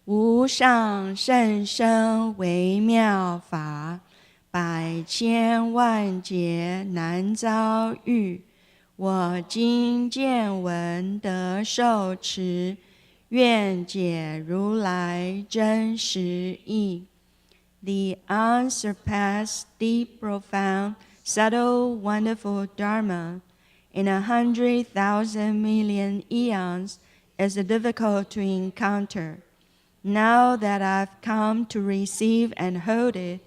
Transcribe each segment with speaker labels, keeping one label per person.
Speaker 1: 无上甚深微妙法，百千万劫难遭遇。我今见闻得受持，愿解如来真实义。The unsurpassed, deep, profound, subtle, wonderful Dharma in 100,000 million eons is difficult to encounter. Now that I've come to receive and hold it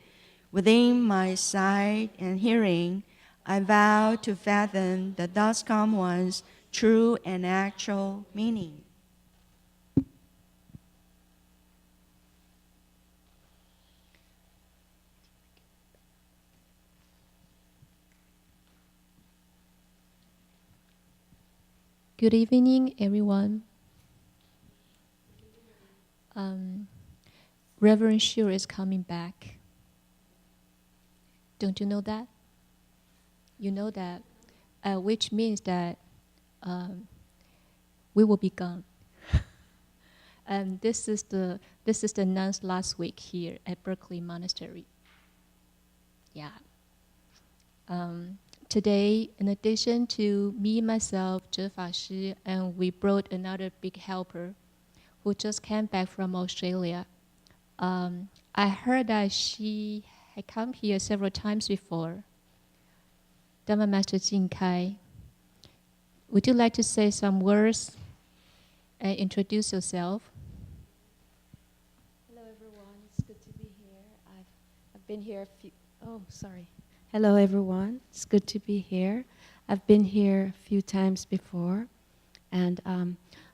Speaker 1: within my sight and hearing, I vow to fathom the thus come one's true and actual meaning.
Speaker 2: Good evening, everyone. Reverend Shure is coming back. Don't you know that? You know that, which means that we will be gone. And this is the nun's last week here at Berkeley Monastery. Yeah. Today, in addition to me, myself, Zhe Fa Shi, and we brought another big helper who just came back from Australia. I heard that she had come here several times before. Dharma Master Jin Kai, would you like to say some words and introduce yourself?
Speaker 3: Hello, everyone. It's good to be here. I've been here Hello, everyone. It's good to be here. I've been here a few times before, and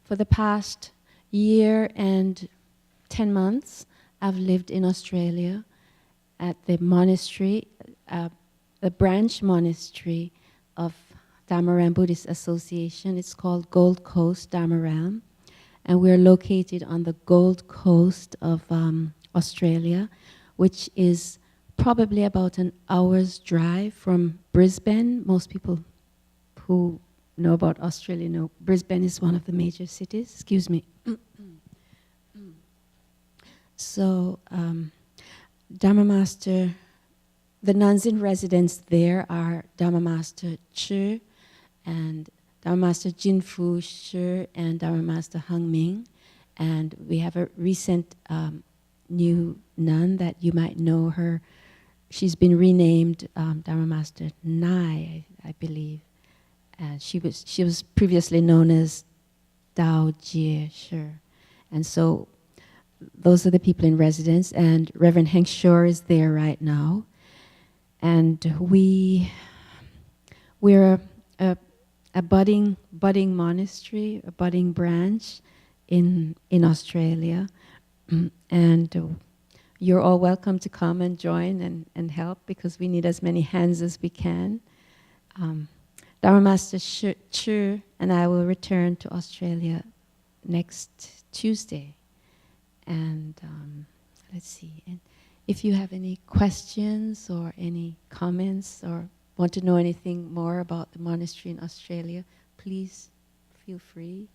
Speaker 3: for the past year and 10 months, I've lived in Australia at the monastery, the branch monastery of Dharmaram Buddhist Association. It's called Gold Coast Dharmaram, and we're located on the Gold Coast of Australia, which is probably about an hour's drive from Brisbane. Most people who know about Australia know Brisbane is one of the major cities. Excuse me. So, Dharma Master, the nuns in residence there are Dharma Master Chu and Dharma Master Jinfu Shi and Dharma Master Hung Ming. And we have a recent new nun that you might know her. She's been renamed Dharma Master Nai, I believe. And she was previously known as Dao Jie Shi. And so those are the people in residence, and Reverend Heng Shore is there right now. And we're a budding monastery, a budding branch in Australia. And you're all welcome to come and join and help, because we need as many hands as we can. Dharma Master Chu and I will return to Australia next Tuesday. And let's see, and if you have any questions or any comments or want to know anything more about the monastery in Australia, please feel free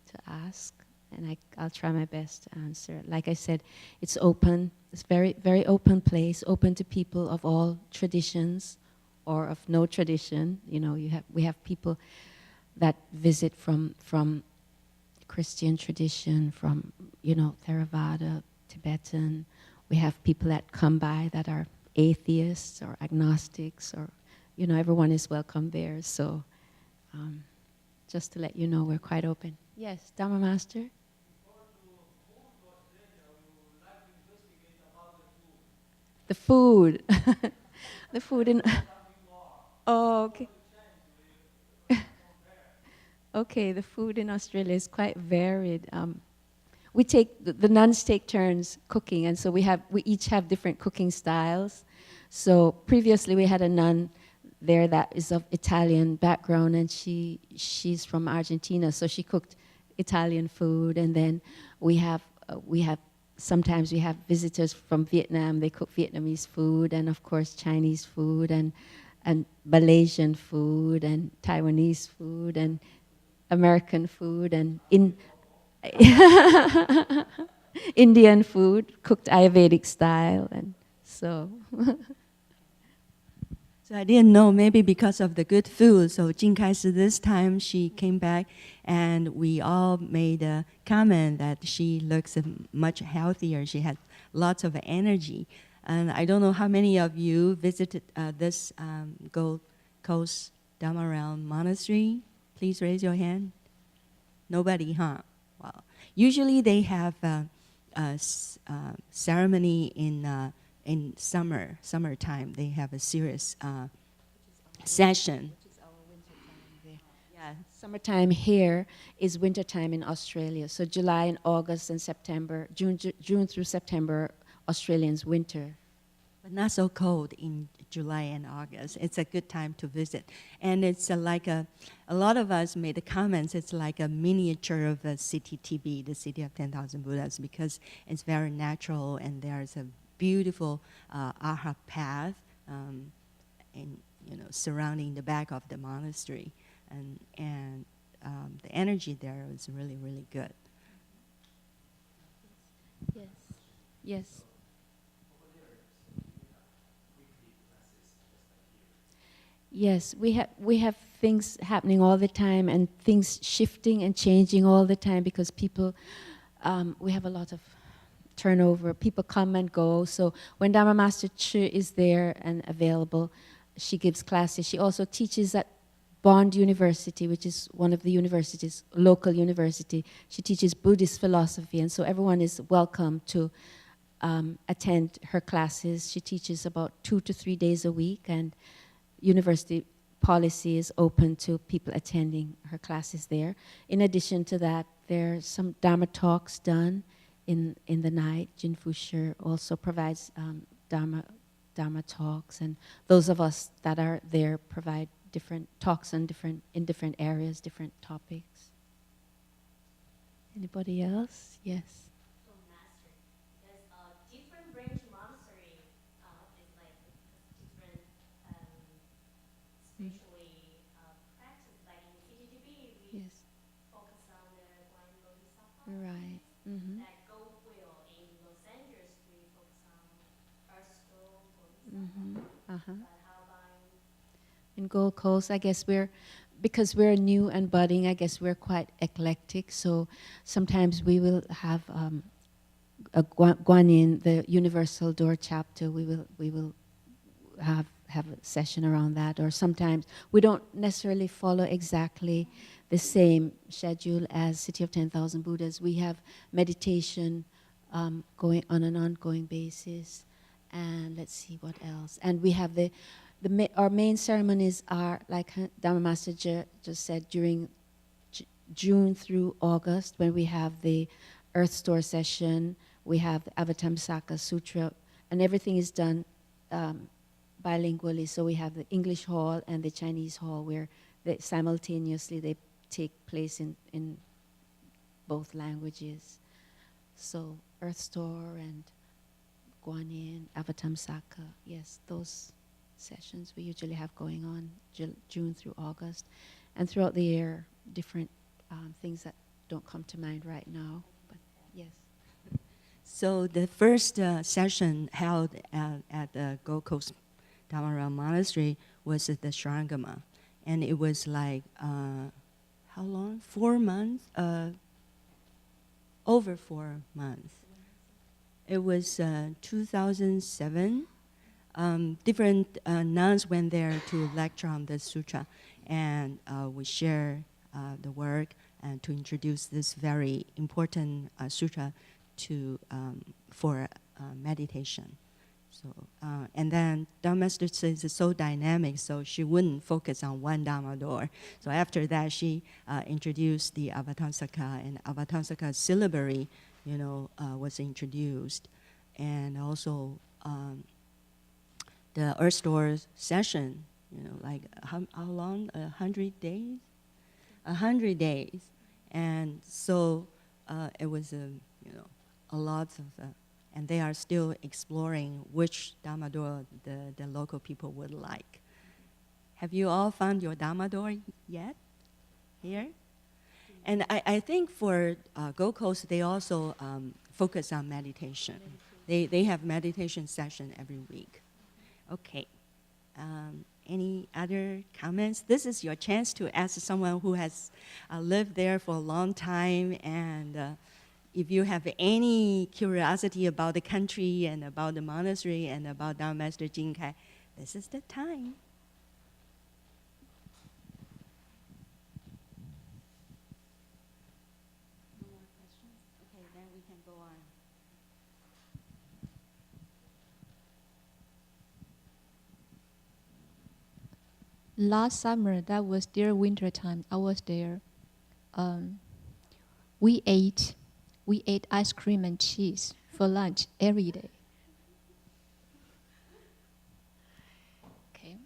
Speaker 3: to ask, and I'll try my best to answer. Like I said, it's open. It's very, very open place, open to people of all traditions or of no tradition. You know, we have people that visit from Christian tradition, from, you know, Theravada, Tibetan. We have people that come by that are atheists or agnostics, or, you know, everyone is welcome there. So just to let you know, we're quite open. Yes, Dharma Master? The food. The food in... Oh, okay. Okay, the food in Australia is quite varied. The nuns take turns cooking, and so we each have different cooking styles. So previously we had a nun there that is of Italian background, and she's from Argentina, so she cooked Italian food. And then sometimes we have visitors from Vietnam. They cook Vietnamese food, and of course Chinese food, and Malaysian food, and Taiwanese food, and American food, and Indian food, cooked Ayurvedic style, and so.
Speaker 1: So I didn't know, maybe because of the good food. So Jing Kaisi, this time she came back and we all made a comment that she looks much healthier. She had lots of energy. And I don't know how many of you visited this Gold Coast Dharma Realm Monastery. Please raise your hand. Nobody, huh? Wow. Usually they have ceremony in summertime. They have a serious session.
Speaker 3: Yeah, summertime here is wintertime in Australia. So July and August and September, June through September, Australians winter.
Speaker 1: But not so cold in July and August. It's a good time to visit. And it's like a lot of us made the comments, it's like a miniature of the city TB, the city of 10,000 Buddhas, because it's very natural and there's a beautiful aha path surrounding the back of the monastery. And the energy there is really, really good.
Speaker 3: Yes. Yes. Yes, we have things happening all the time and things shifting and changing all the time because people, we have a lot of turnover. People come and go. So when Dharma Master Chu is there and available, she gives classes. She also teaches at Bond University, which is one of the universities, local university. She teaches Buddhist philosophy, and so everyone is welcome to attend her classes. She teaches about 2 to 3 days a week, and university policy is open to people attending her classes there. In addition to that, there's some Dharma talks done in the night. Jin Fusher also provides Dharma talks, and those of us that are there provide different talks in different areas, different topics. Anybody else? Yes.
Speaker 4: So, Master, there's a different branch monastery. It's like different, especially practice. Like in CGTB, we
Speaker 3: Yes.
Speaker 4: focus on the Guan Bodhisattva.
Speaker 3: Right. Mm-hmm.
Speaker 4: Like Gold Wheel in Los Angeles, we focus on Earth Stone Bodhisattva.
Speaker 3: Mm-hmm. Uh-huh.
Speaker 4: But how about
Speaker 3: In Gold Coast, I guess because we're new and budding, I guess we're quite eclectic. So sometimes we will have a Guanyin, the Universal Door chapter. We will have a session around that. Or sometimes we don't necessarily follow exactly the same schedule as City of 10,000 Buddhas. We have meditation going on an ongoing basis, and let's see what else. And we have our main ceremonies are, like Dharma Master just said, during June through August, when we have the Earth Store session, we have the Avatamsaka Sutra, and everything is done bilingually. So we have the English hall and the Chinese hall, where simultaneously they take place in both languages. So Earth Store and Guanyin, Avatamsaka, yes, those sessions we usually have going on June through August, and throughout the year, different things that don't come to mind right now, but yes.
Speaker 1: So the first session held at the Gold Coast Dharma Realm Monastery was at the Shrangama, and it was like how long? 4 months? Over 4 months. It was 2007. Different nuns went there to lecture on the sutra, and we share the work and to introduce this very important sutra for meditation. So and then Dharma Master says it's so dynamic, so she wouldn't focus on one Dharma door. So after that, she introduced the Avatamsaka, and Avatamsaka syllabary, was introduced, and also the Earth Store session, like how long? 100 days? 100 days. And so it was, a lot of, and they are still exploring which Dharma door the local people would like. Have you all found your Dharma door yet? Here? And I think for Gold Coast, they also focus on meditation. They have meditation session every week. Okay. Any other comments? This is your chance to ask someone who has lived there for a long time, and if you have any curiosity about the country and about the monastery and about Dharma Master Jin Kai, this is the time. No more questions? Okay, then we can go on.
Speaker 2: Last summer, that was their winter time. I was there. We ate ice cream and cheese for lunch every day. Okay.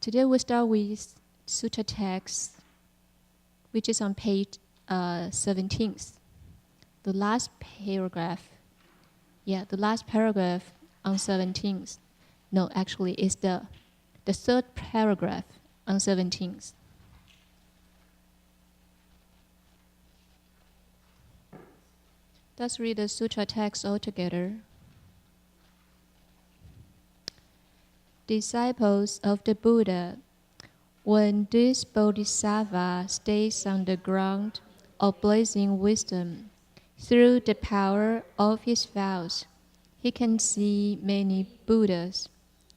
Speaker 2: Today we start with Sutra text, which is on page 17th. The last paragraph. Yeah, the last paragraph on 17th. No, actually, it's the third paragraph on 17th. Let's read the sutra text all together. Disciples of the Buddha, when this bodhisattva stays on the ground of blazing wisdom, through the power of his vows, he can see many Buddhas.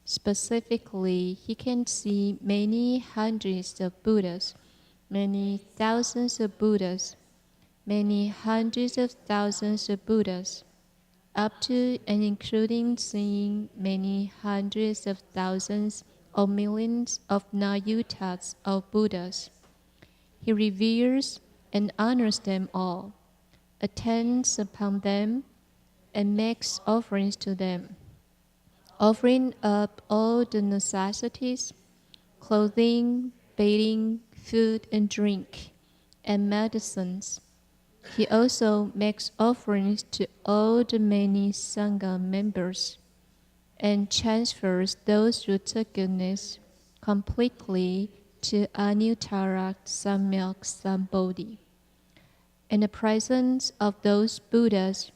Speaker 2: Specifically, he can see many hundreds of Buddhas, many thousands of Buddhas, many hundreds of thousands of Buddhas, up to and including seeing many hundreds of thousands or millions of nayutas of Buddhas. He reveres and honors them all, attends upon them, and makes offerings to them, offering up all the necessities, clothing, bathing, food and drink, and medicines. He also makes offerings to all the many Sangha members and transfers those who took goodness completely to Anuttara Samyak Sambodhi. In the presence of those Buddhas,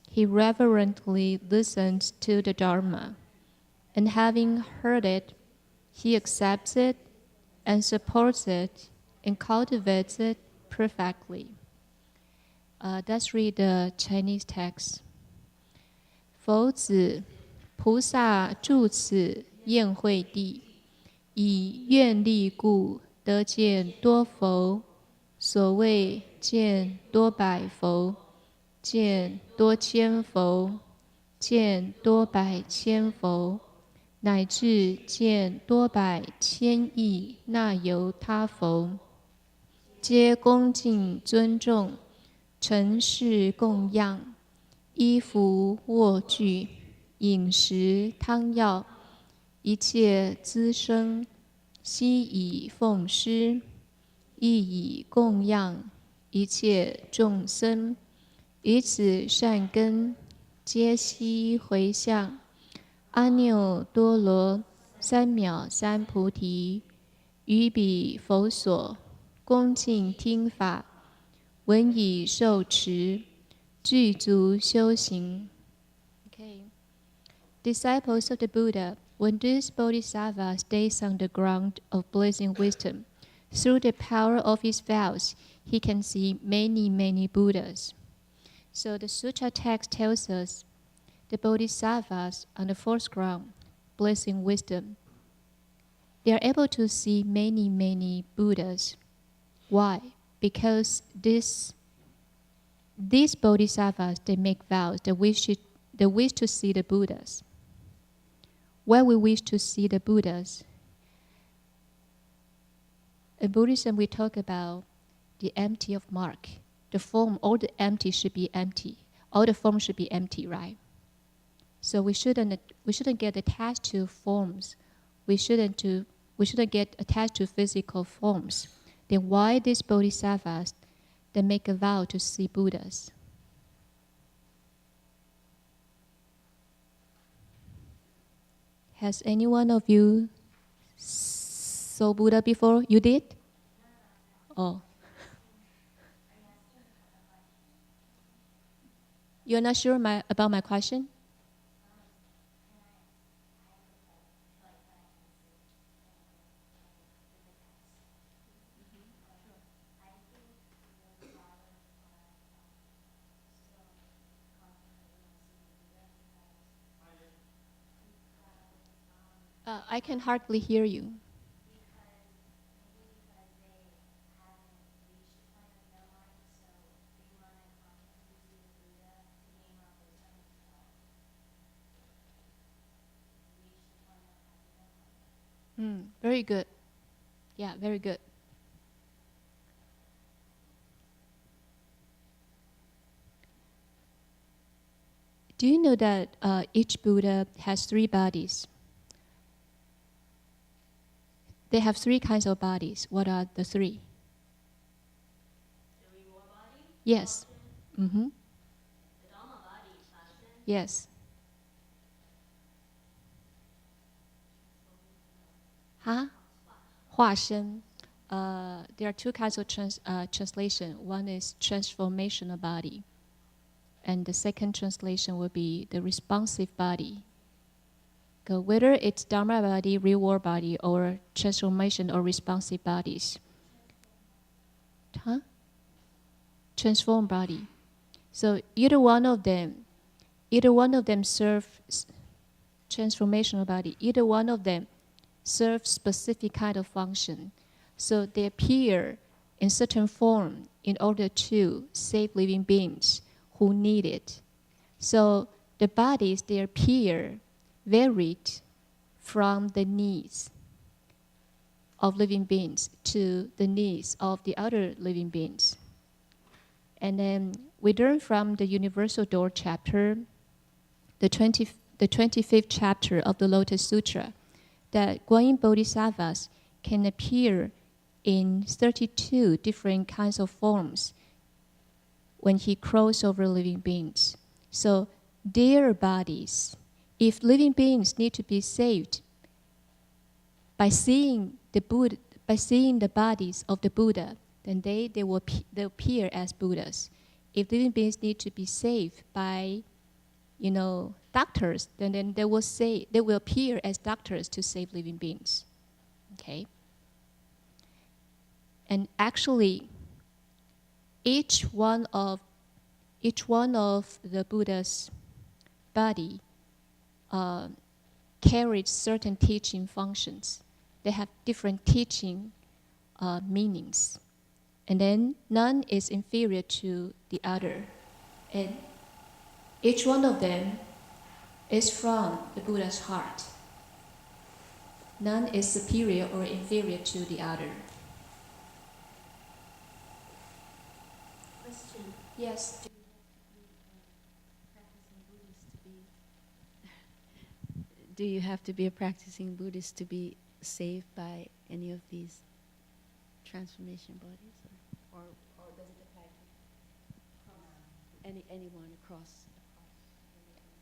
Speaker 2: he reverently listens to the Dharma, and having heard it, he accepts it and supports it and cultivates it perfectly. Let's read the Chinese text. 佛子，菩萨住此宴会地，以愿力故，得见多佛。所谓见多百佛，见多千佛，见多百千佛，乃至见多百千亿那由他佛，皆恭敬尊重。陈氏供养，衣服卧具，饮食汤药，一切资生，悉以奉施，亦以供养一切众生，以此善根，皆悉回向阿耨多罗三藐三菩提，于彼佛所，恭敬听法。闻以受持，具足修行。Okay. Disciples of the Buddha, when this bodhisattva stays on the ground of blazing wisdom, through the power of his vows, he can see many, many Buddhas. So the sutra text tells us the bodhisattvas on the fourth ground, blazing wisdom, they are able to see many, many Buddhas. Why? Because these bodhisattvas, they make vows, they wish to see the Buddhas. Why we wish to see the Buddhas? In Buddhism, we talk about the empty of mark. The form, all the empty should be empty. All the forms should be empty, right? So we shouldn't get attached to forms. We shouldn't get attached to physical forms. Then why these bodhisattvas, they make a vow to see Buddhas? Has any one of you saw Buddha before? You did? Oh. You're not sure about my question? I can hardly hear you. Very good. Yeah, very good. Do you know that each Buddha has 3 bodies? They have 3 kinds of bodies. What are the 3? Yes. Mm-hmm. Yes. Huh? 化身. There are 2 kinds of translation. One is transformational body, and the second translation will be the responsive body. So whether it's dharma body, reward body, or transformation or responsive bodies. Huh? Transform body. So either one of them serve transformational body. Either one of them serve specific kind of function. So they appear in certain form in order to save living beings who need it. So the bodies, they appear varied from the needs of living beings to the needs of the other living beings. And then we learn from the Universal Door chapter, the 25th chapter of the Lotus Sutra, that Guanyin Bodhisattvas can appear in 32 different kinds of forms when he crosses over living beings. So their bodies, if living beings need to be saved by seeing the Buddha, by seeing the bodies of the Buddha, then they will appear as Buddhas. If living beings need to be saved by, doctors, then they will appear as doctors to save living beings. Okay. And actually, each one of the Buddha's body carries certain teaching functions. They have different teaching meanings. And then none is inferior to the other. And each one of them is from the Buddha's heart. None is superior or inferior to the other.
Speaker 3: Question.
Speaker 2: Yes.
Speaker 3: Do you have to be a practicing Buddhist to be saved by any of these transformation bodies, or does it apply to anyone across?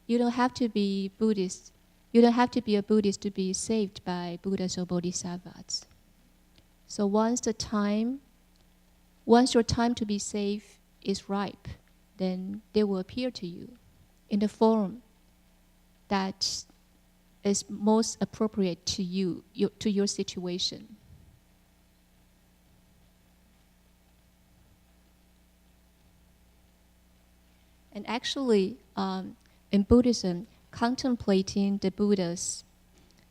Speaker 2: You don't have to be Buddhist. You don't have to be a Buddhist to be saved by Buddhas or Bodhisattvas. So once your time to be saved is ripe, then they will appear to you in the form that is most appropriate to you, to your situation. And actually, in Buddhism, contemplating the Buddha's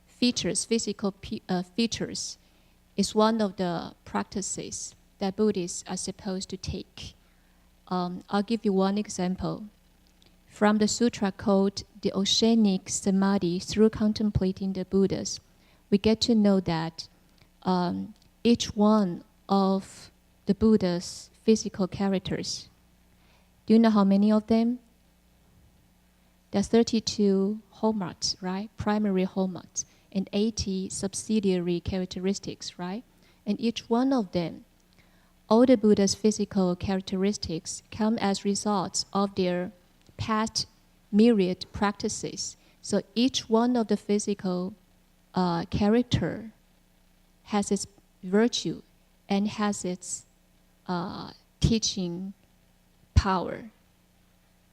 Speaker 2: features, physical features, is one of the practices that Buddhists are supposed to take. I'll give you one example. From the sutra called The Oceanic Samadhi, through contemplating the Buddhas, we get to know that each one of the Buddha's physical characters, do you know how many of them? There's 32 hallmarks, right? Primary hallmarks, and 80 subsidiary characteristics, right? And each one of them, all the Buddha's physical characteristics come as results of their past myriad practices. So each one of the physical character has its virtue and has its teaching power.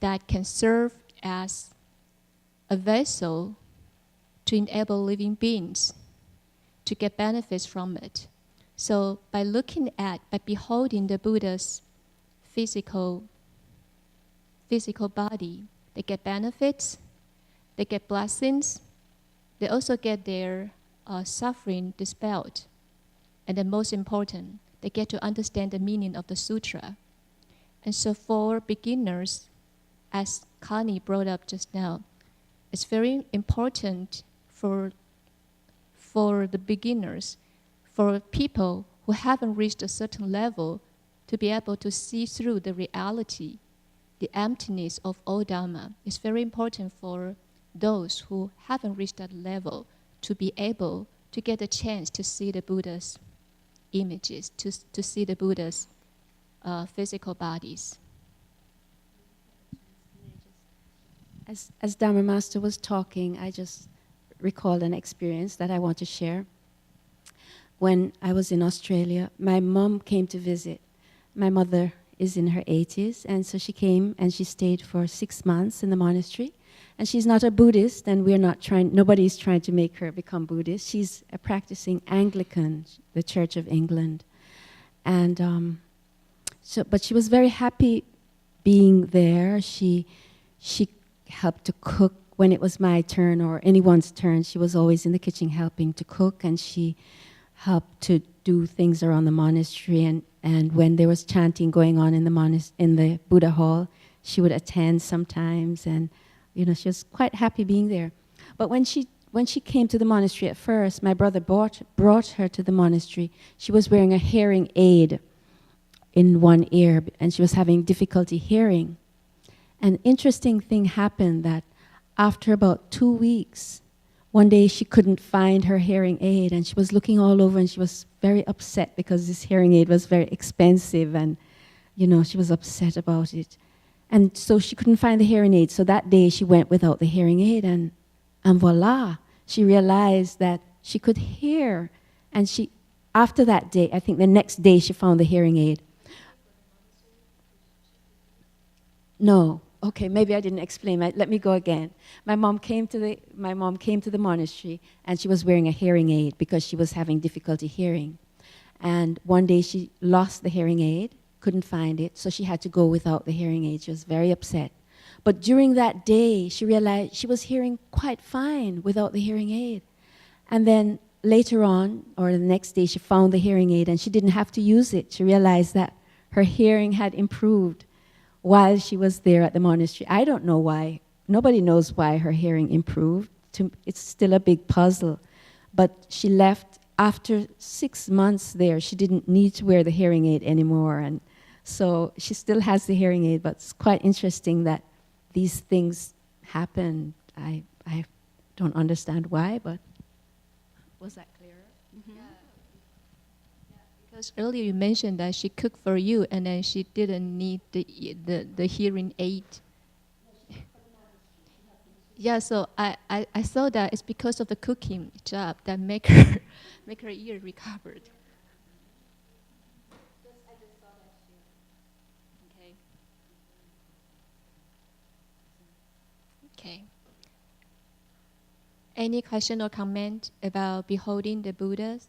Speaker 2: that can serve as a vessel to enable living beings to get benefits from it. So by beholding the Buddha's physical body, they get benefits, they get blessings, they also get their suffering dispelled. And then most important, they get to understand the meaning of the sutra. And so for beginners, as Connie brought up just now, it's very important for the beginners, for people who haven't reached a certain level, to be able to see through the reality, the emptiness of all dharma. It's very important for those who haven't reached that level to be able to get a chance to see the Buddha's images, to see the Buddha's physical bodies.
Speaker 3: As Dharma Master was talking, I just recalled an experience that I want to share. When I was in Australia, my mom came to visit. My mother is in her 80s, and so she came and she stayed for 6 months in the monastery. And she's not a Buddhist, and nobody's trying to make her become Buddhist. She's a practicing Anglican, the Church of England. And but she was very happy being there. She helped to cook when it was my turn or anyone's turn. She was always in the kitchen helping to cook, and she helped to do things around the monastery. And when there was chanting going on in the Buddha hall, she would attend sometimes, and she was quite happy being there. But when she came to the monastery at first, my brother brought her to the monastery. She was wearing a hearing aid in one ear, and she was having difficulty hearing. An interesting thing happened that after about 2 weeks, one day she couldn't find her hearing aid, and she was looking all over, and she was very upset because this hearing aid was very expensive, and she was upset about it. And so she couldn't find the hearing aid. So that day she went without the hearing aid, and voila, she realized that she could hear. And after that day, I think the next day she found the hearing aid. No. Okay, maybe I didn't explain. Let me go again. My mom came to the monastery, and she was wearing a hearing aid because she was having difficulty hearing. And one day she lost the hearing aid, couldn't find it, so she had to go without the hearing aid. She was very upset. But during that day, she realized she was hearing quite fine without the hearing aid. And then later on, or the next day, she found the hearing aid, and she didn't have to use it. She realized that her hearing had improved while she was there at the monastery. I don't know why. Nobody knows why her hearing improved. It's still a big puzzle. But she left after 6 months there. She didn't need to wear the hearing aid anymore. And so she still has the hearing aid, but it's quite interesting that these things happen. I don't understand why, but was that clearer?
Speaker 2: Mm-hmm. Yeah, because earlier you mentioned that she cooked for you, and then she didn't need the hearing aid. Yeah, so I thought that it's because of the cooking job that make her ear recovered. Okay. Okay. Any question or comment about beholding the Buddhas?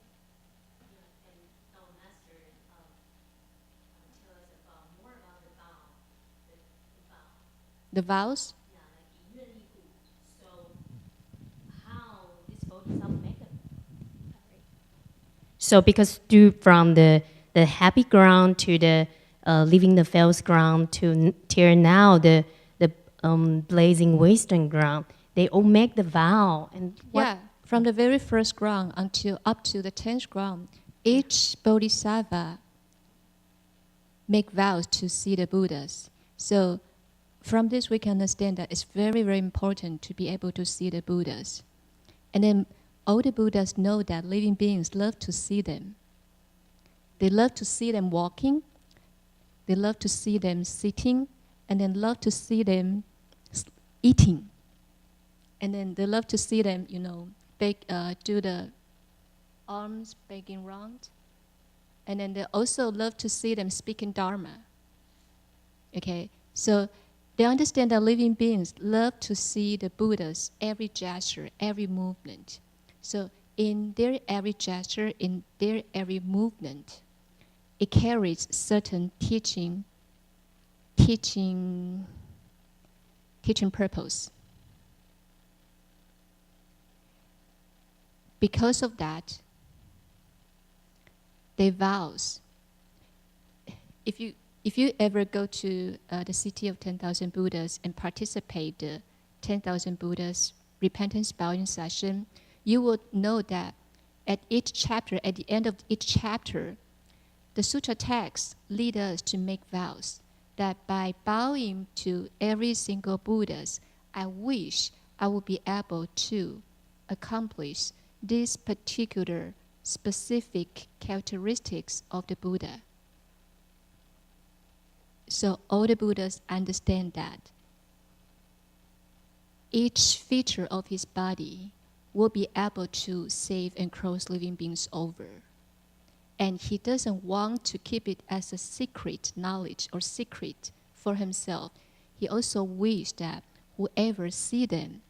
Speaker 4: Our master tell us about more about the vow, the vow.
Speaker 2: The vows?
Speaker 4: Yeah, like 愿力故. So how this bodhisattva make them? So because from the happy ground to the leaving the false ground till now the blazing wisdom ground, they all make the vow. And
Speaker 2: yeah, from the very first ground until up to the 10th ground, each bodhisattva make vows to see the Buddhas. So from this we can understand that it's very, very important to be able to see the Buddhas. And then all the Buddhas know that living beings love to see them. They love to see them walking, they love to see them sitting, and then love to see them eating. And then they love to see them, do the arms begging round. And then they also love to see them speaking dharma. Okay, so They understand that living beings love to see the Buddha's every gesture, every movement. So in their every gesture, in their every movement, it carries certain teaching purpose. Because of that, they vows. If you ever go to the city of 10,000 Buddhas and participate the 10,000 Buddhas repentance bowing session, you will know that at each chapter, at the end of each chapter, the sutra texts lead us to make vows that by bowing to every single Buddhas, I wish I would be able to accomplish these particular specific characteristics of the Buddha. So all the Buddhas understand that each feature of his body will be able to save and cross living beings over. And he doesn't want to keep it as a secret knowledge or secret for himself. He also wishes that whoever see them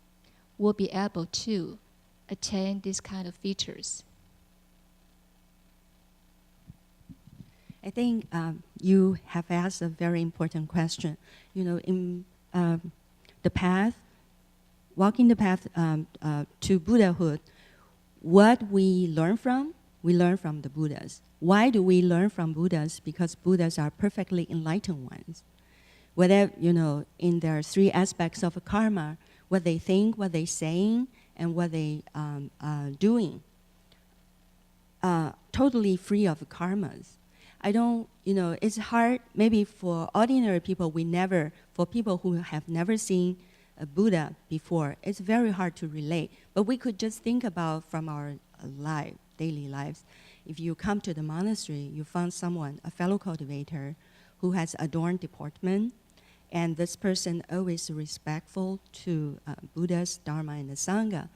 Speaker 2: will be able to attain these kind of features.
Speaker 1: I think you have asked a very important question. In the path, walking the path to Buddhahood, what we learn from the Buddhas. Why do we learn from Buddhas? Because Buddhas are perfectly enlightened ones. Whether, in their three aspects of karma, what they think, what they're saying, and what they are doing, totally free of karmas. It's hard, maybe for ordinary people, for people who have never seen a Buddha before, it's very hard to relate. But we could just think about from our daily lives. If you come to the monastery, you find someone, a fellow cultivator, who has adorned deportment, and this person always respectful to Buddha's dharma and the Sangha.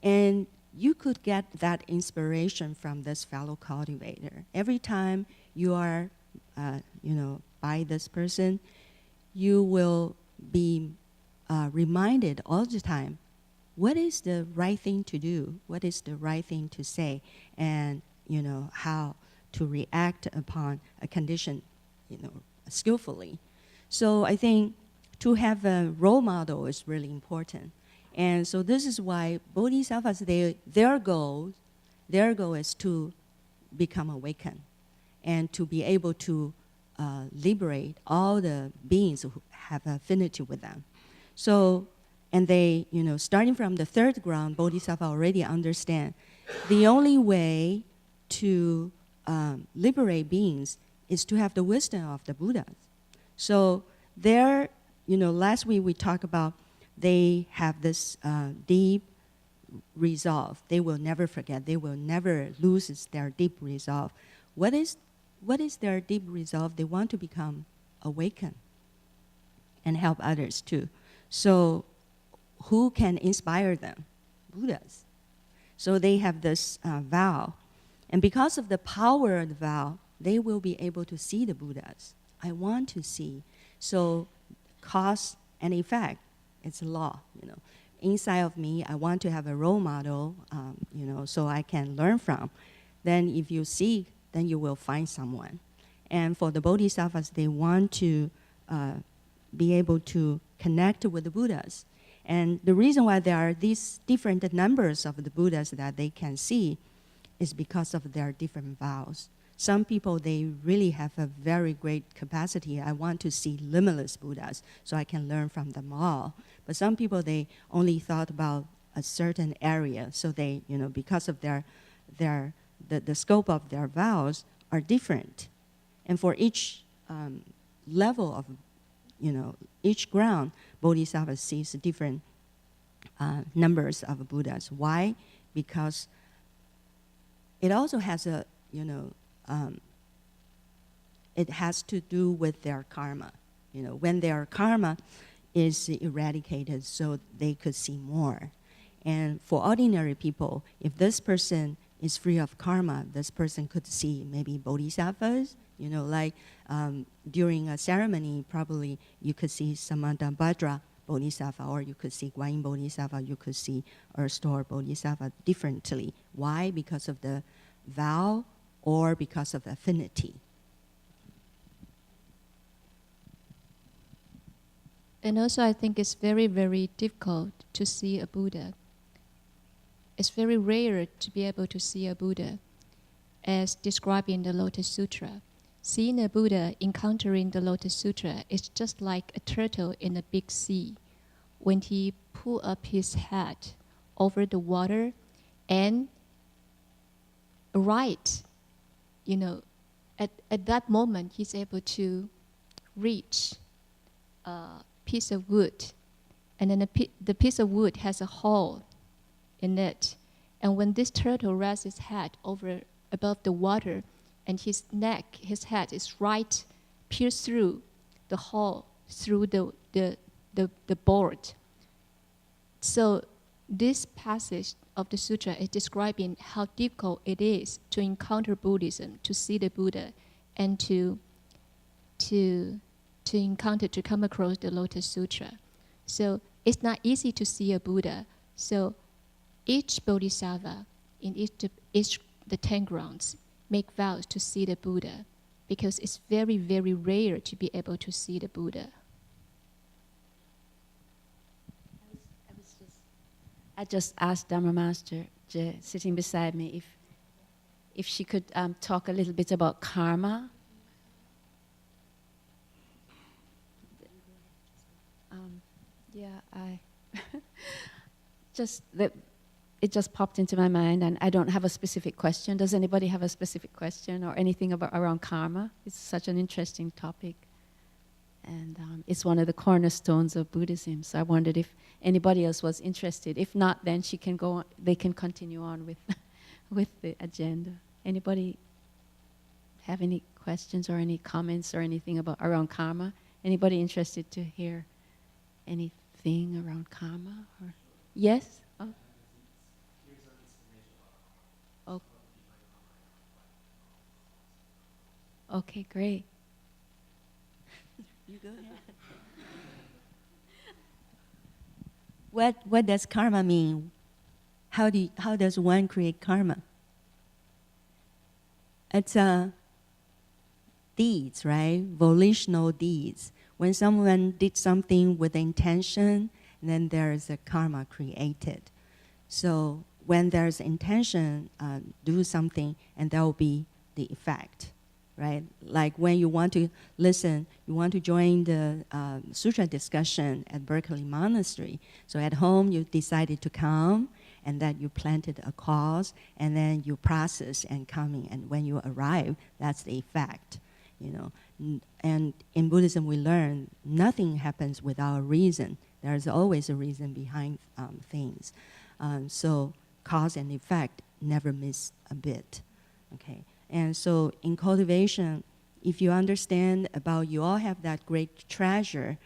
Speaker 1: And you could get that inspiration from this fellow cultivator. Every time you are, by this person, you will be reminded all the time, what is the right thing to do? What is the right thing to say? And, how to react upon a condition, skillfully. So I think to have a role model is really important. And so this is why bodhisattvas, their goal is to become awakened and to be able to liberate all the beings who have affinity with them. So, and they, starting from the third ground, bodhisattva already understand the only way to liberate beings is to have the wisdom of the Buddhas. So there, last week we talked about they have this deep resolve. They will never forget. They will never lose their deep resolve. What is their deep resolve? They want to become awakened and help others too. So who can inspire them? Buddhas. So they have this vow. And because of the power of the vow, they will be able to see the Buddhas. I want to see. So cause and effect, it's a law, Inside of me, I want to have a role model, so I can learn from. Then if you seek, then you will find someone. And for the bodhisattvas, they want to be able to connect with the Buddhas. And the reason why there are these different numbers of the Buddhas that they can see is because of their different vows. Some people, they really have a very great capacity. I want to see limitless Buddhas so I can learn from them all. But some people, they only thought about a certain area. So they, because of the scope of their vows are different. And for each level of, each ground, Bodhisattva sees different numbers of Buddhas. Why? Because it also has a, it has to do with their karma. When their karma is eradicated, so they could see more. And for ordinary people, if this person is free of karma, this person could see maybe bodhisattvas, You know, like during a ceremony, probably you could see Samantabhadra Bodhisattva, or you could see Guanyin Bodhisattva, you could see Earth Store Bodhisattva differently. Why? Because of the vow or because of affinity.
Speaker 2: And also, I think it's very, very difficult to see a Buddha. It's very rare to be able to see a Buddha, as described in the Lotus Sutra. Seeing a Buddha, encountering the Lotus Sutra, is just like a turtle in a big sea. When he pulled up his head over the water, and right, you know, at that moment, he's able to reach piece of wood, and then the piece of wood has a hole in it. And when this turtle rests his head over above the water, and his neck, his head is right pierced through the hole, through the board. So this passage of the sutra is describing how difficult it is to encounter Buddhism, to see the Buddha, and to encounter, to come across the Lotus Sutra. So it's not easy to see a Buddha. So each bodhisattva in each the 10 grounds make vows to see the Buddha, because it's very, very rare to be able to see the Buddha.
Speaker 3: I just asked Dharma Master sitting beside me if she could talk a little bit about karma. I it just popped into my mind, and I don't have a specific question. Does anybody have a specific question or anything around karma? It's such an interesting topic, and it's one of the cornerstones of Buddhism. So I wondered if anybody else was interested. If not, then she can go on, they can continue on with with the agenda. Anybody have any questions or any comments or anything around karma? Anybody interested to hear anything around karma? Or yes? Oh. Okay, great.
Speaker 1: You go ahead. What does karma mean? How does one create karma? It's deeds, right? Volitional deeds. When someone did something with intention, then there is a karma created. So when there's intention, do something, and there will be the effect, right? Like when you want to listen, you want to join the sutra discussion at Berkeley Monastery. So at home, you decided to come, and then you planted a cause, and then you process and coming. And when you arrive, that's the effect, you know. And in Buddhism, we learn nothing happens without a reason. There's always a reason behind things. So cause and effect never miss a bit, okay? And so in cultivation, if you understand about you all have that great treasure,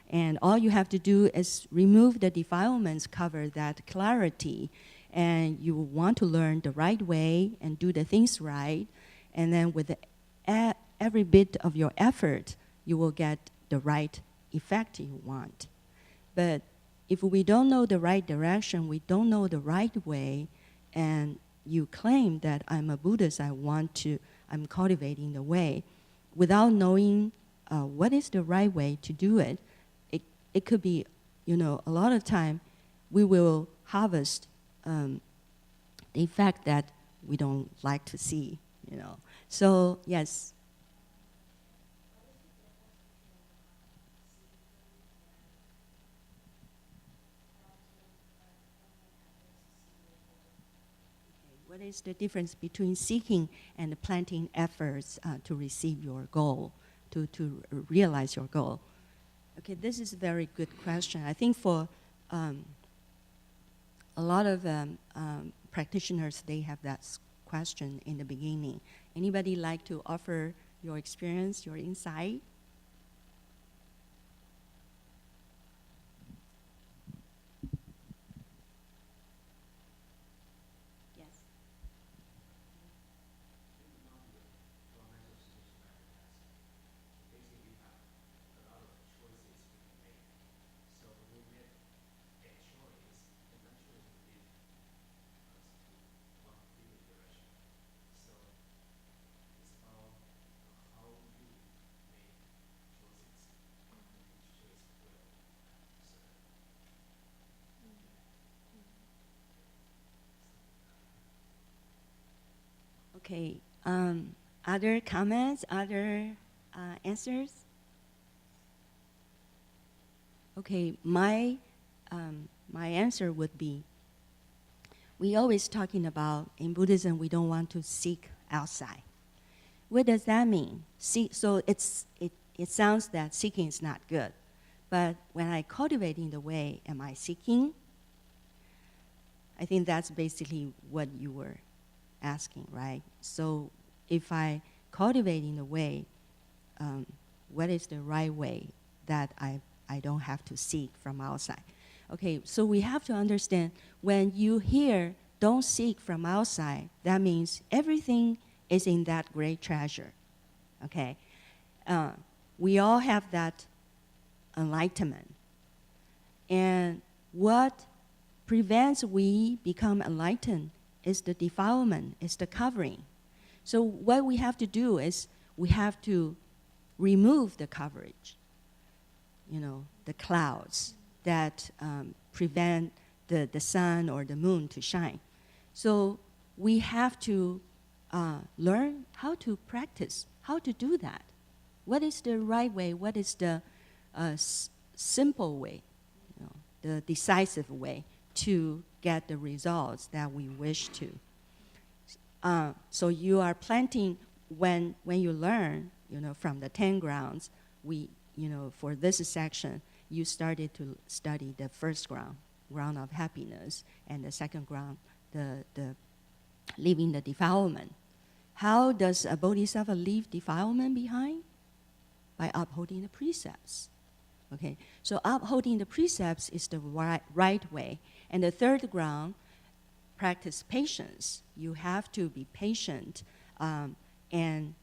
Speaker 1: and all you have to do is remove the defilements, cover that clarity, and you want to learn the right way and do the things right, and then with every bit of your effort, you will get the right effect you want. But if we don't know the right direction, we don't know the right way, and you claim that I'm a Buddhist, I'm cultivating the way, without knowing what is the right way to do it, it could be, you know, a lot of time we will harvest the effect that we don't like to see, you know. So yes. What is the difference between seeking and planting efforts to receive your goal, to realize your goal? Okay, this is a very good question. I think for a lot of practitioners, they have that question in the beginning. Anybody like to offer your experience, your insight? Okay. Other comments? Other answers? Okay. My answer would be, we always talking about in Buddhism we don't want to seek outside. What does that mean? So it sounds that seeking is not good. But when I cultivating the way, am I seeking? I think that's basically what you were asking, right? So if I cultivating the way, what is the right way that I don't have to seek from outside? Okay, so we have to understand when you hear don't seek from outside, that means everything is in that great treasure, okay? We all have that enlightenment. And what prevents we become enlightened is the defilement, is the covering. So what we have to do is we have to remove the coverage, the clouds that prevent the sun or the moon to shine. So we have to learn how to practice, how to do that. What is the right way? What is the simple way, the decisive way to get the results that we wish to? So you are planting, when you learn, from the 10 grounds, for this section, you started to study the first ground of happiness, and the second ground, the leaving the defilement. How does a bodhisattva leave defilement behind? By upholding the precepts. Okay, so upholding the precepts is the right way. And the third ground, practice patience. You have to be patient and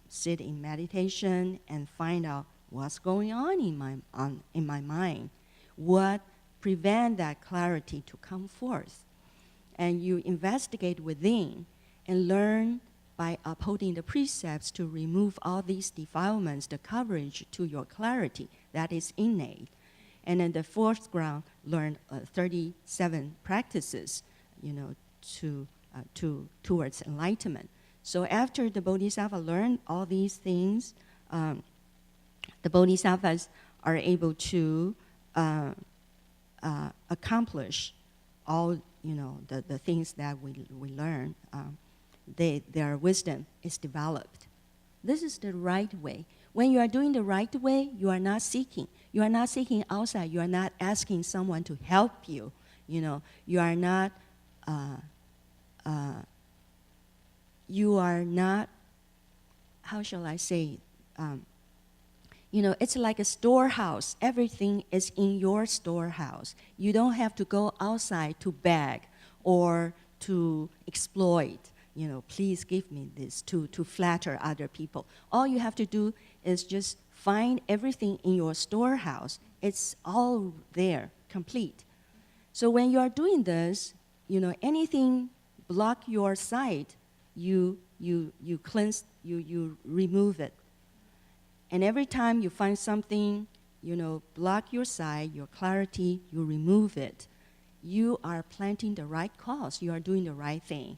Speaker 1: sit in meditation and find out what's going on in my mind, what prevent that clarity to come forth. And you investigate within and learn by upholding the precepts to remove all these defilements, the coverage to your clarity that is innate. And then the fourth ground, learn 37 practices, towards enlightenment. So after the bodhisattva learned all these things, the bodhisattvas are able to accomplish all the things that we learn. Their wisdom is developed. This is the right way. When you are doing the right way, you are not seeking. You are not seeking outside. You are not asking someone to help you. You are not. You are not. How shall I say? It's like a storehouse. Everything is in your storehouse. You don't have to go outside to beg or to exploit. Please give me this, to flatter other people. All you have to do is just find everything in your storehouse. It's all there, complete. So when you are doing this, anything block your sight, you cleanse, you remove it. And every time you find something, block your sight, your clarity, you remove it. You are planting the right cause. You are doing the right thing.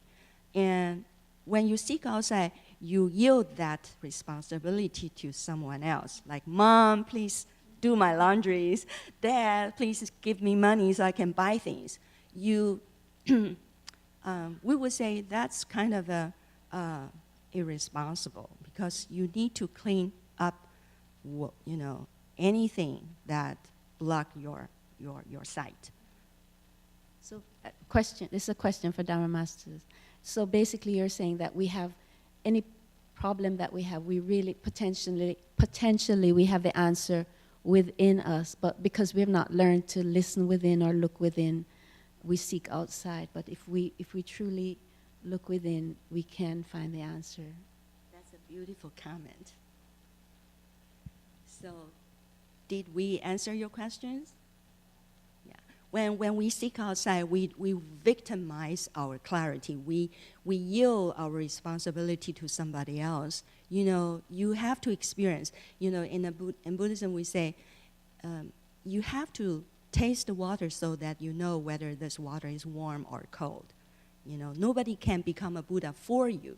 Speaker 1: And when you seek outside, you yield that responsibility to someone else. Like, Mom, please do my laundries. Dad, please give me money so I can buy things. We would say that's kind of irresponsible, because you need to clean up, anything that block your sight.
Speaker 3: So, question. This is a question for Dharma Masters. So basically, you're saying that we have any problem that we have, we really potentially we have the answer within us, but because we have not learned to listen within or look within, we seek outside. But if we truly look within, we can find the answer.
Speaker 1: That's a beautiful comment. So, did we answer your questions? When we seek outside, we victimize our clarity. We yield our responsibility to somebody else. You have to experience. In Buddhism we say, you have to taste the water so that you know whether this water is warm or cold. Nobody can become a Buddha for you.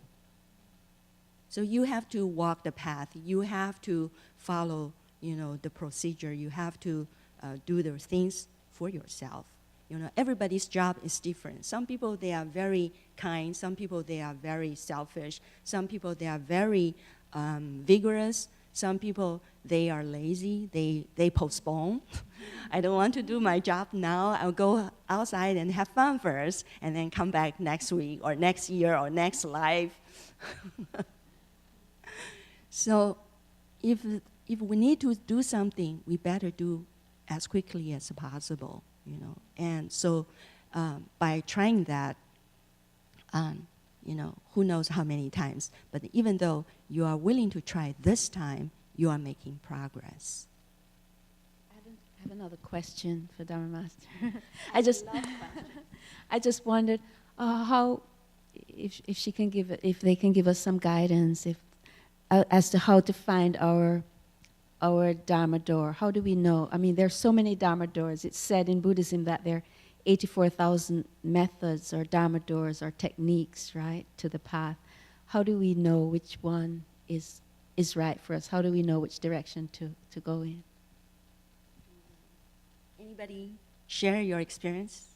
Speaker 1: So you have to walk the path. You have to follow, the procedure. You have to do those things for yourself. Everybody's job is different. Some people, they are very kind. Some people, they are very selfish. Some people, they are very vigorous. Some people, they are lazy. They postpone. I don't want to do my job now. I'll go outside and have fun first, and then come back next week or next year or next life. So if we need to do something, we better do as quickly as possible, And so by trying that, who knows how many times, but even though you are willing to try this time, you are making progress.
Speaker 3: I have another question for Dharma Master. I just wondered how, if she can if they can give us some guidance, as to how to find our Dharma door. How do we know? I mean, there's so many Dharma doors. It's said in Buddhism that there are 84,000 methods or Dharma doors or techniques, right, to the path. How do we know which one is right for us? How do we know which direction to go in?
Speaker 1: Anybody share your experience?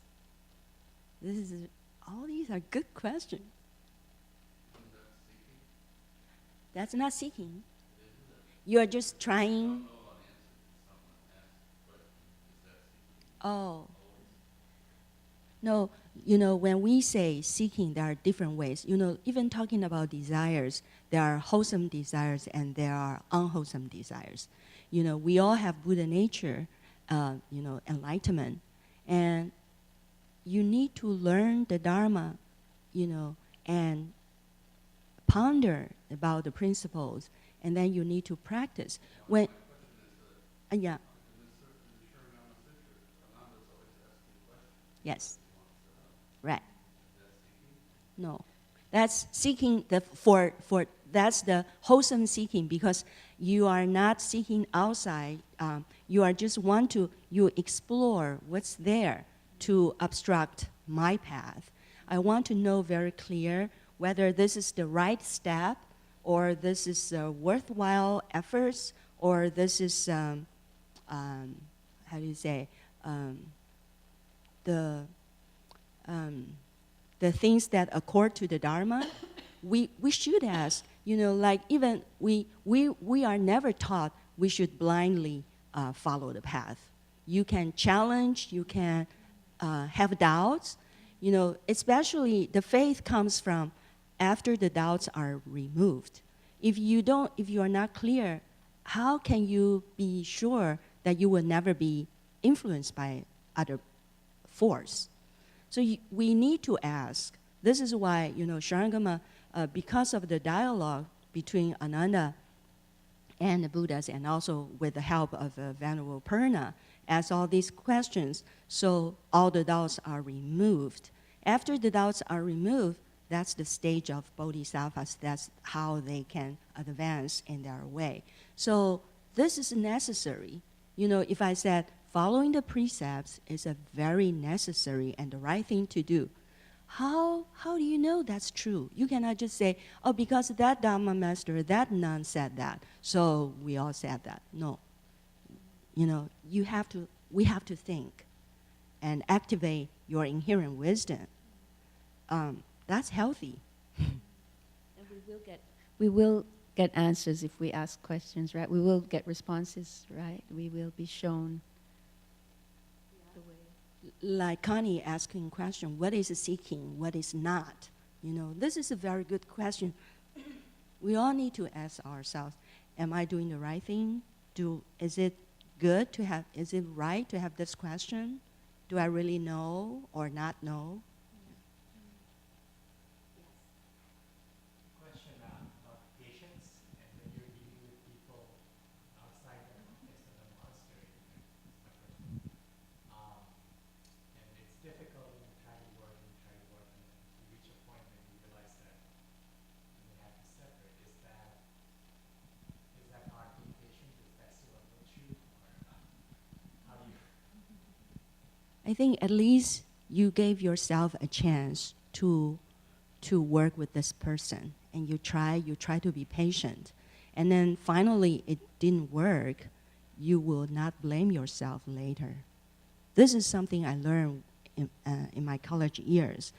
Speaker 1: All these are good questions. That's not seeking. You are just trying. Oh. No, when we say seeking, there are different ways. Even talking about desires, there are wholesome desires and there are unwholesome desires. We all have Buddha nature, enlightenment. And you need to learn the Dharma, and ponder about the principles, and then you need to practice. Yeah. Yes. Right. No, that's seeking that's the wholesome seeking, because you are not seeking outside. You are just you explore what's there to obstruct my path. I want to know very clear whether this is the right step, or this is worthwhile efforts, or this is how do you say, the things that accord to the Dharma. We should ask, like even we are never taught we should blindly follow the path. You can challenge, you can have doubts, especially the faith comes from after the doubts are removed. If you are not clear, how can you be sure that you will never be influenced by other force? So we need to ask. This is why, Sharangamma, because of the dialogue between Ananda and the Buddhas, and also with the help of Venerable Purna, asked all these questions, so all the doubts are removed. After the doubts are removed, that's the stage of bodhisattvas. That's how they can advance in their way. So this is necessary. If I said following the precepts is a very necessary and the right thing to do, how do you know that's true? You cannot just say, oh, because that Dharma master, that nun said that, so we all said that. No. We have to think and activate your inherent wisdom. That's healthy.
Speaker 3: And we will get answers if we ask questions, right? We will get responses, right? We will be shown the way.
Speaker 1: Like Connie asking question, what is seeking, what is not? This is a very good question. We all need to ask ourselves, am I doing the right thing? Is it right to have this question? Do I really know or not know? I think at least you gave yourself a chance to work with this person, and you try to be patient, and then finally it didn't work, you will not blame yourself later. This is something I learned in my college years.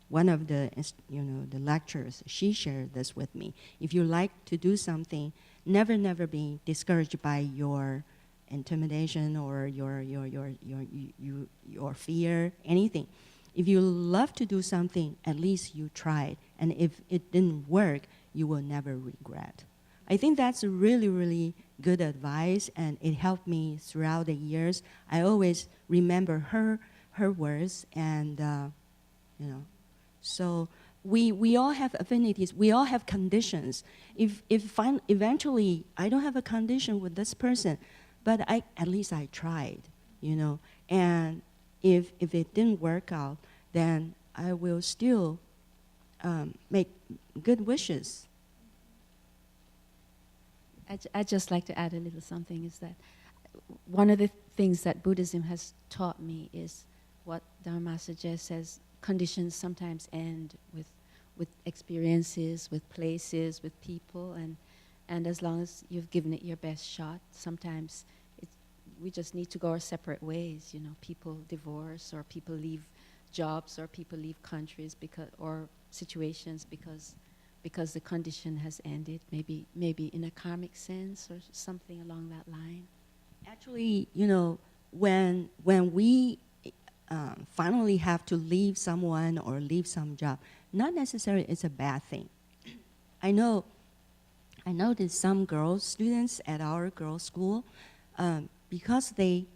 Speaker 1: One of the the lecturers, she shared this with me. If you like to do something, never be discouraged by your intimidation or your fear, anything. If you love to do something, at least you tried. And if it didn't work, you will never regret. I think that's really, really good advice, and it helped me throughout the years. I always remember her words, and so we all have affinities. We all have conditions. If eventually I don't have a condition with this person, but at least I tried, and if it didn't work out, then I will still make good wishes.
Speaker 3: I'd just like to add a little something, is that one of the things that Buddhism has taught me is what Dharma suggests as conditions sometimes end with experiences, with places, with people, and as long as you've given it your best shot, sometimes we just need to go our separate ways. People divorce, or people leave jobs, or people leave countries or situations because the condition has ended, maybe in a karmic sense or something along that line.
Speaker 1: Actually, when we finally have to leave someone or leave some job, not necessarily it's a bad thing. I noticed some girls, students at our girls' school, because they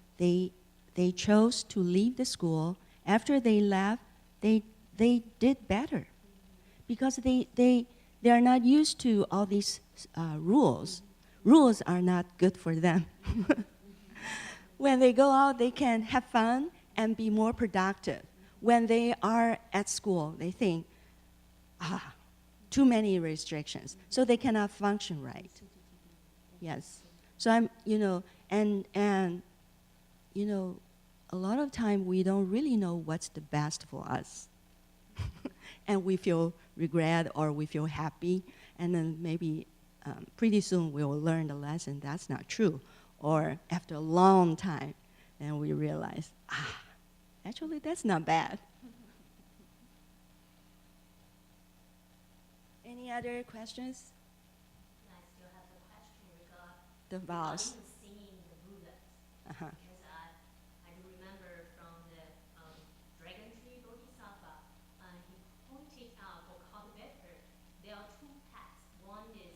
Speaker 1: chose to leave the school. After they left, they did better, because they are not used to all these rules. Rules are not good for them. When they go out, they can have fun and be more productive. When they are at school, they think, too many restrictions, so they cannot function right. Yes. So I'm, and a lot of time we don't really know what's the best for us. And we feel regret or we feel happy, and then maybe pretty soon we will learn the lesson that's not true. Or after a long time, then we realize, actually that's not bad. Any other questions?
Speaker 4: I still have a question regarding
Speaker 1: The vows.
Speaker 4: singing the Buddhas.
Speaker 1: Uh-huh.
Speaker 4: Because I do remember from the Dragon Tree Bodhisattva, he pointed out for cultivator, there are two paths. One is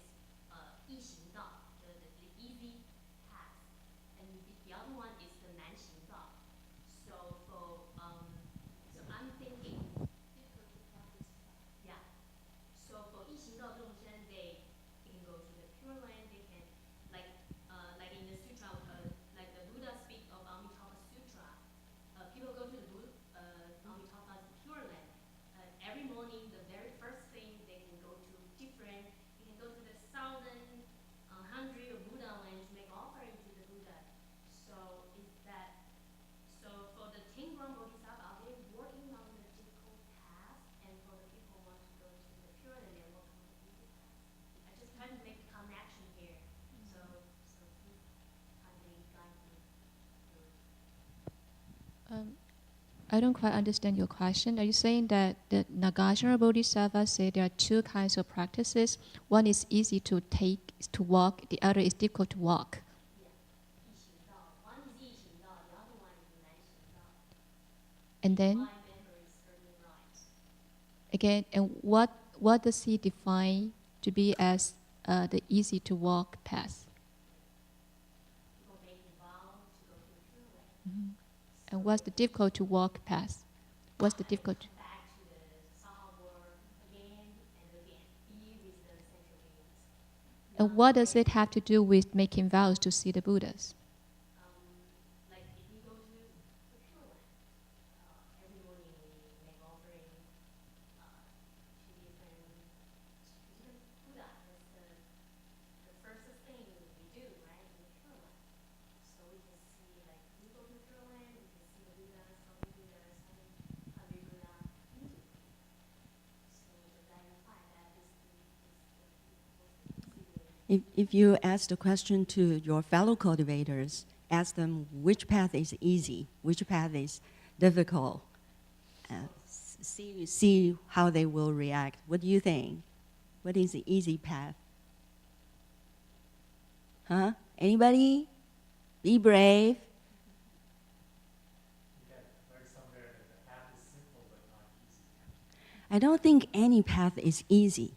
Speaker 4: 易行道, the easy path, and the other one is the 难行道. So so I'm thinking, yeah. So for 易行道众生, they can go to the Pure Land. They can like in the sutra, like the Buddha speak of Avatamsaka Sutra. People go to the Avatamsaka Pure Land. Every morning, the very first thing they can go to different. You can go to the 1,100 Buddha land to make offering to the Buddha. So is that so for the 10 ground Bodhisattva, are they working on the difficult path? And for the people who want to go to the Pure Land, they're working on the easy path. I just trying to make a connection here. So please kindly guide me through.
Speaker 2: I don't quite understand your question. Are you saying that the Nagarjuna Bodhisattva say there are two kinds of practices? One is easy to walk, the other is difficult to walk.
Speaker 4: One is 易行道, the other one is 难行道.
Speaker 2: And then,
Speaker 4: My memory is certainly right.
Speaker 2: again, and what does he define to be as the easy to walk path?
Speaker 4: People making vow to go to the Pure Land.
Speaker 2: And what's the difficult to walk path? What's the difficult?
Speaker 4: Back to the Saha world again and again. Be with the central beings.
Speaker 2: And what does it have to do with making vows to see the Buddhas?
Speaker 4: Like if we go to the Pure Land, every morning we make offering to different Buddha. That's the first thing we do, right, in the Pure Land. So we can see, like, if we go to the Pure Land, we can see the Buddhas, how many Buddhas, how many Buddha.
Speaker 1: If you ask the question to your fellow cultivators, ask them which path is easy, which path is difficult, see how they will react. What do you think? What is the easy path? Huh? Anybody? Be brave. I don't think any path is easy.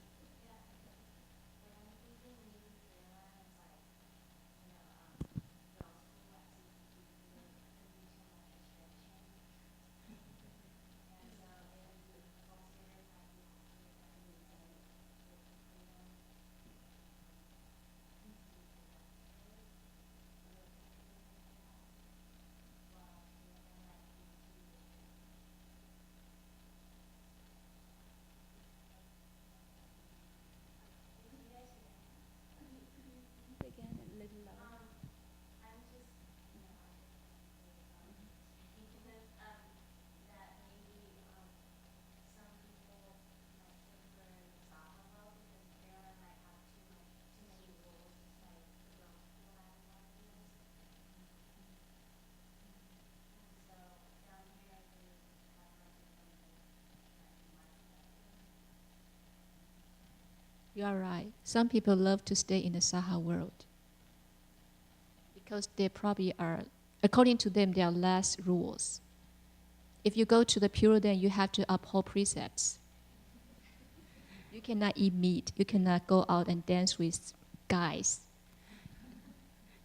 Speaker 2: You are right. Some people love to stay in the Saha world because they probably are, according to them, there are less rules. If you go to the Puritan, you have to uphold precepts. You cannot eat meat. You cannot go out and dance with guys.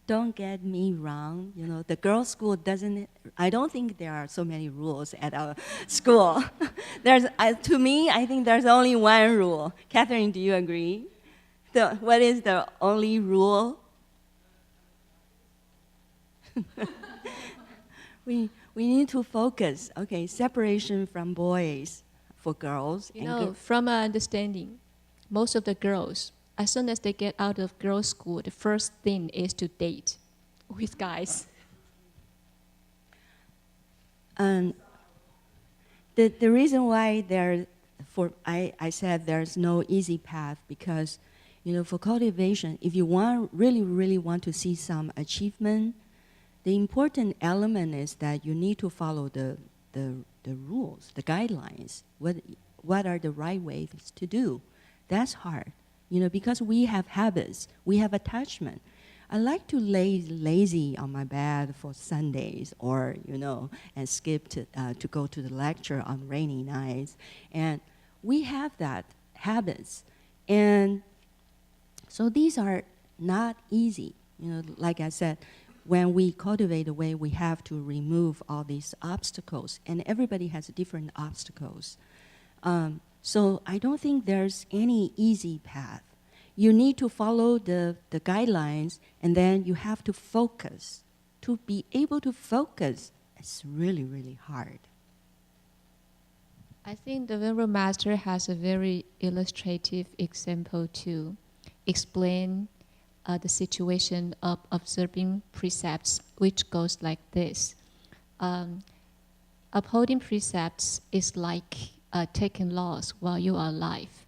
Speaker 1: Don't get me wrong. You know, the girls' school doesn't. I don't think there are so many rules at our school. To me, I think there's only one rule. Catherine, do you agree? What is the only rule? we need to focus. Okay, separation from boys for girls.
Speaker 2: You know, from my understanding, most of the girls, as soon as they get out of girls' school, the first thing is to date with guys.
Speaker 1: The reason why I said there's no easy path because, you know, for cultivation, if you really want to see some achievement, the important element is that you need to follow the rules, the guidelines. What are the right ways to do? That's hard. You know, because we have habits, we have attachment. I like to lay lazy on my bed for Sundays or, you know, and skip to go to the lecture on rainy nights. And we have that habits. And so these are not easy. You know, like I said, when we cultivate the way, we have to remove all these obstacles. And everybody has different obstacles. So I don't think there's any easy path. You need to follow the guidelines, and then you have to focus. To be able to focus, it's really, really hard.
Speaker 2: I think the Venerable Master has a very illustrative example to explain the situation of observing precepts, which goes like this. Upholding precepts is like taking laws while you are alive.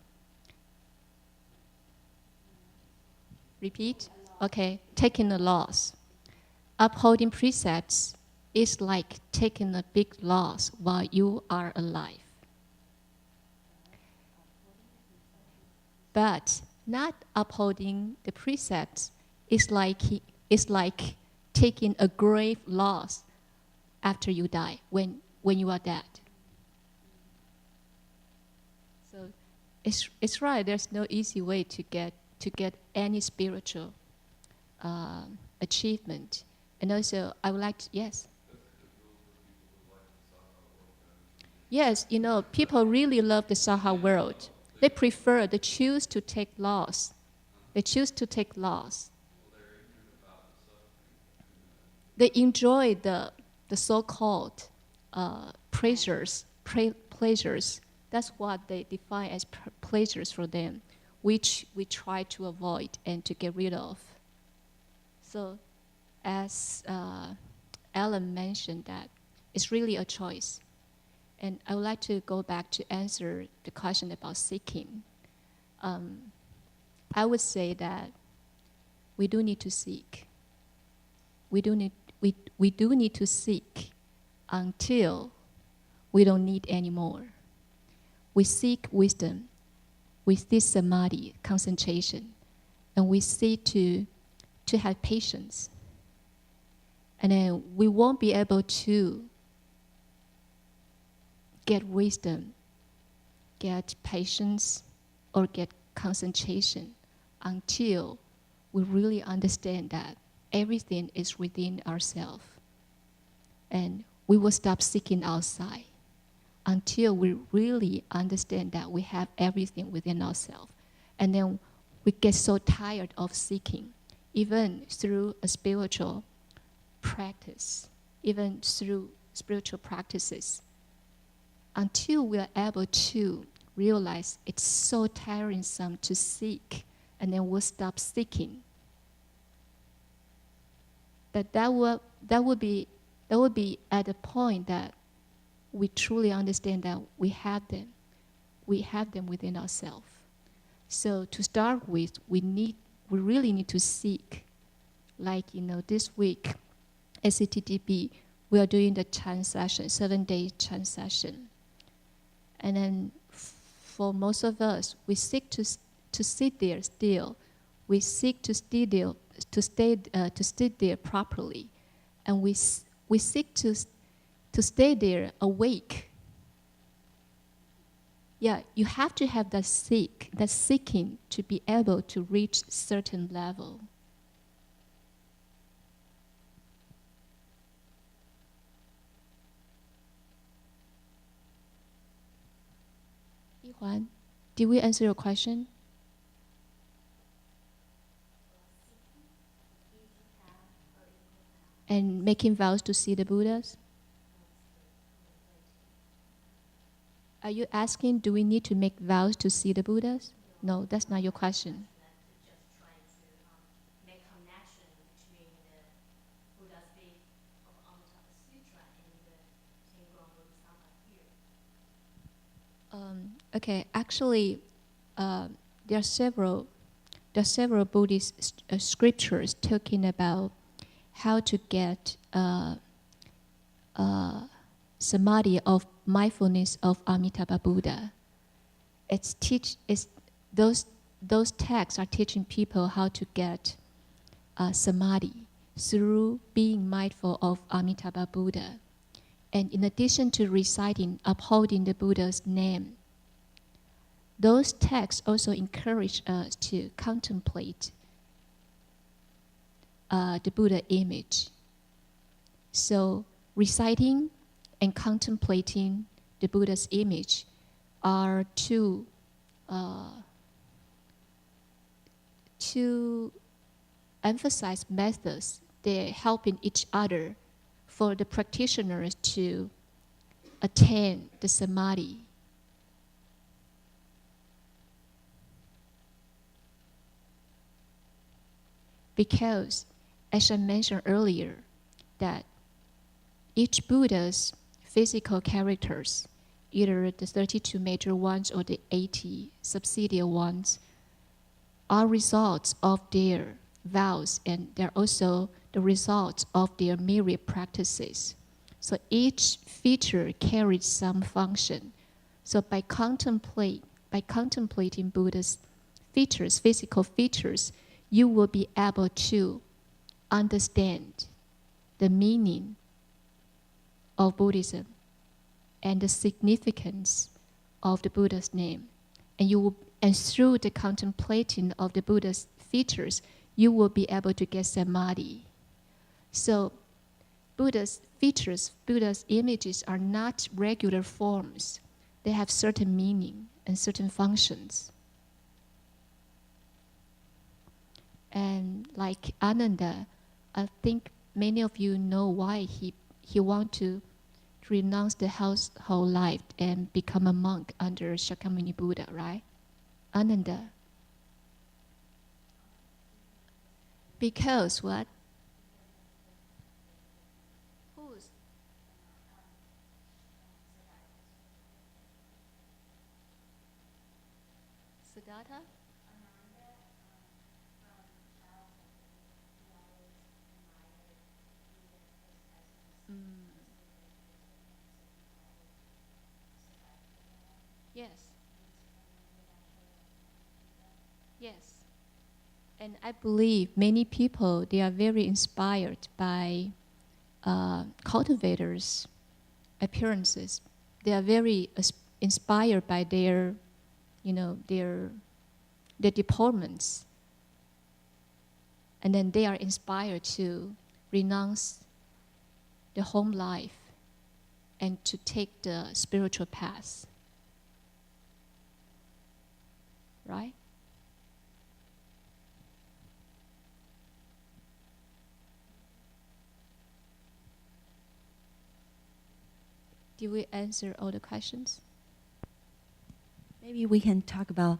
Speaker 2: Repeat? Okay, taking the laws. Upholding precepts is like taking a big loss while you are alive. But not upholding the precepts is like taking a grave loss after you die, when you are dead. So it's right, there's no easy way to get any spiritual achievement. And also, I would like to, yes. Yes, you know, people really love the Saha world. They choose to take loss. They choose to take loss. They enjoy the so-called pleasures. That's what they define as pleasures for them, which we try to avoid and to get rid of. So, as Alan mentioned, that it's really a choice. And I would like to go back to answer the question about seeking. I would say that we do need to seek. We do need to seek until we don't need anymore. We seek wisdom with this samadhi, concentration, and we seek to have patience. And then we won't be able to get wisdom, get patience, or get concentration until we really understand that everything is within ourselves. And we will stop seeking outside until we really understand that we have everything within ourselves. And then we get so tired of seeking, even through a spiritual practice, even through spiritual practices, until we are able to realize it's so tiresome to seek, and then we'll stop seeking. That would be at the point that we truly understand that we have them within ourselves. So to start with, we really need to seek. Like, this week at CTTB, we are doing the Chan session, 7-day Chan session. And then for most of us, we seek to sit there still. We seek to stay there properly, and we seek to stay there awake. Yeah, you have to have that seeking to be able to reach certain level. Yihuan, did we answer your question? And making vows to see the Buddhas? Are you asking, do we need to make vows to see the Buddhas? No, that's not your question.
Speaker 4: Just trying to make connection between the Buddha's faith of Avatamsaka Sutra and the Tengon Bodhisattva here.
Speaker 2: Okay, actually, there are several Buddhist scriptures talking about how to get samadhi of mindfulness of Amitabha Buddha. Those texts are teaching people how to get samadhi through being mindful of Amitabha Buddha. And in addition to reciting, upholding the Buddha's name, those texts also encourage us to contemplate the Buddha image. So reciting and contemplating the Buddha's image are two emphasized methods. They're helping each other for the practitioners to attain the samadhi. Because, as I mentioned earlier, that each Buddha's physical characters, either the 32 major ones or the 80 subsidiary ones, are results of their vows, and they're also the results of their myriad practices. So each feature carries some function. So by contemplating Buddha's features, physical features, you will be able to understand the meaning of Buddhism and the significance of the Buddha's name. And through the contemplating of the Buddha's features, you will be able to get samadhi. So Buddha's features, Buddha's images are not regular forms. They have certain meaning and certain functions. And like Ananda, I think many of you know why he wants to renounce the household life and become a monk under Shakyamuni Buddha, right? Ananda. Because what? Who's? Siddhartha? Yes. Yes. And I believe many people, they are very inspired by cultivators' appearances. They are very inspired by their, their deportments. And then they are inspired to renounce the home life and to take the spiritual path. Right? Did we answer all the questions?
Speaker 1: Maybe we can talk about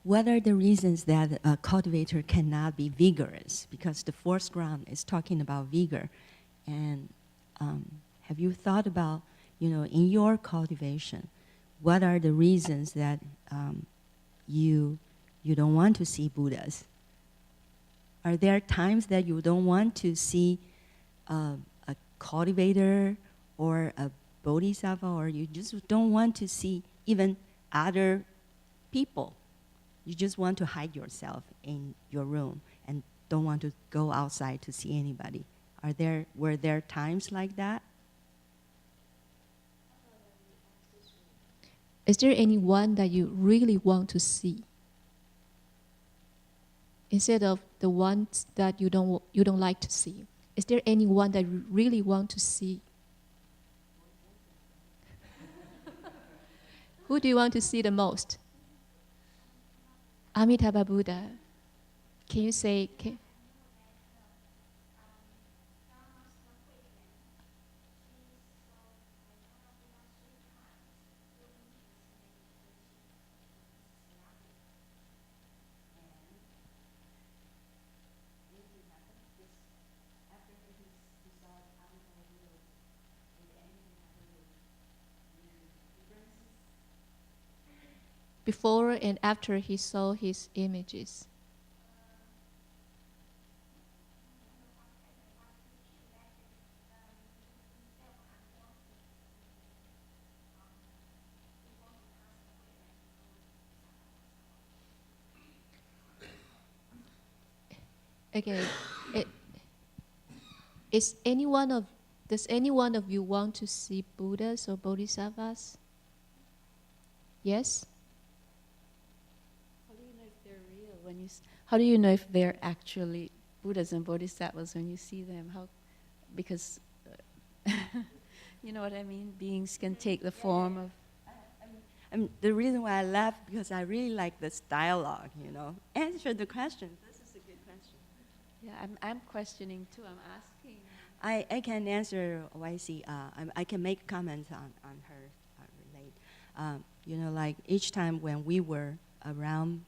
Speaker 1: what are the reasons that a cultivator cannot be vigorous, because the fourth ground is talking about vigor. And have you thought about, in your cultivation, what are the reasons that you don't want to see Buddhas? Are there times that you don't want to see a cultivator or a bodhisattva, or you just don't want to see even other people? You just want to hide yourself in your room and don't want to go outside to see anybody. Were there times like that?
Speaker 2: Is there anyone that you really want to see, instead of the ones that you don't like to see? Is there anyone that you really want to see? Who do you want to see the most? Amitabha Buddha. Can you say? Before and after he saw his images. Okay, does any one of you want to see Buddhas or Bodhisattvas? Yes?
Speaker 3: How do you know if they're real how do you know if they're actually Buddhas and Bodhisattvas when you see them? Because you know what I mean? Beings can take the form of.
Speaker 1: The reason why I laugh, because I really like this dialogue, Answer the question. This is a good question.
Speaker 3: Yeah, I'm questioning too. I'm asking.
Speaker 1: I can answer YC. I can make comments on her relate. Like each time when we were around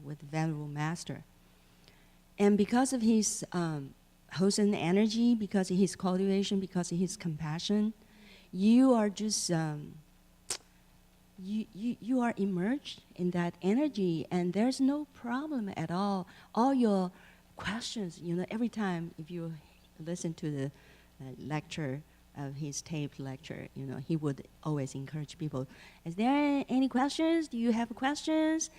Speaker 1: with Venerable Master, and because of his wholesome energy, because of his cultivation, because of his compassion, you are just you are immersed in that energy, and there's no problem at all. All your questions, every time if you listen to the lecture of his taped lecture, he would always encourage people, is there any questions? Do you have questions?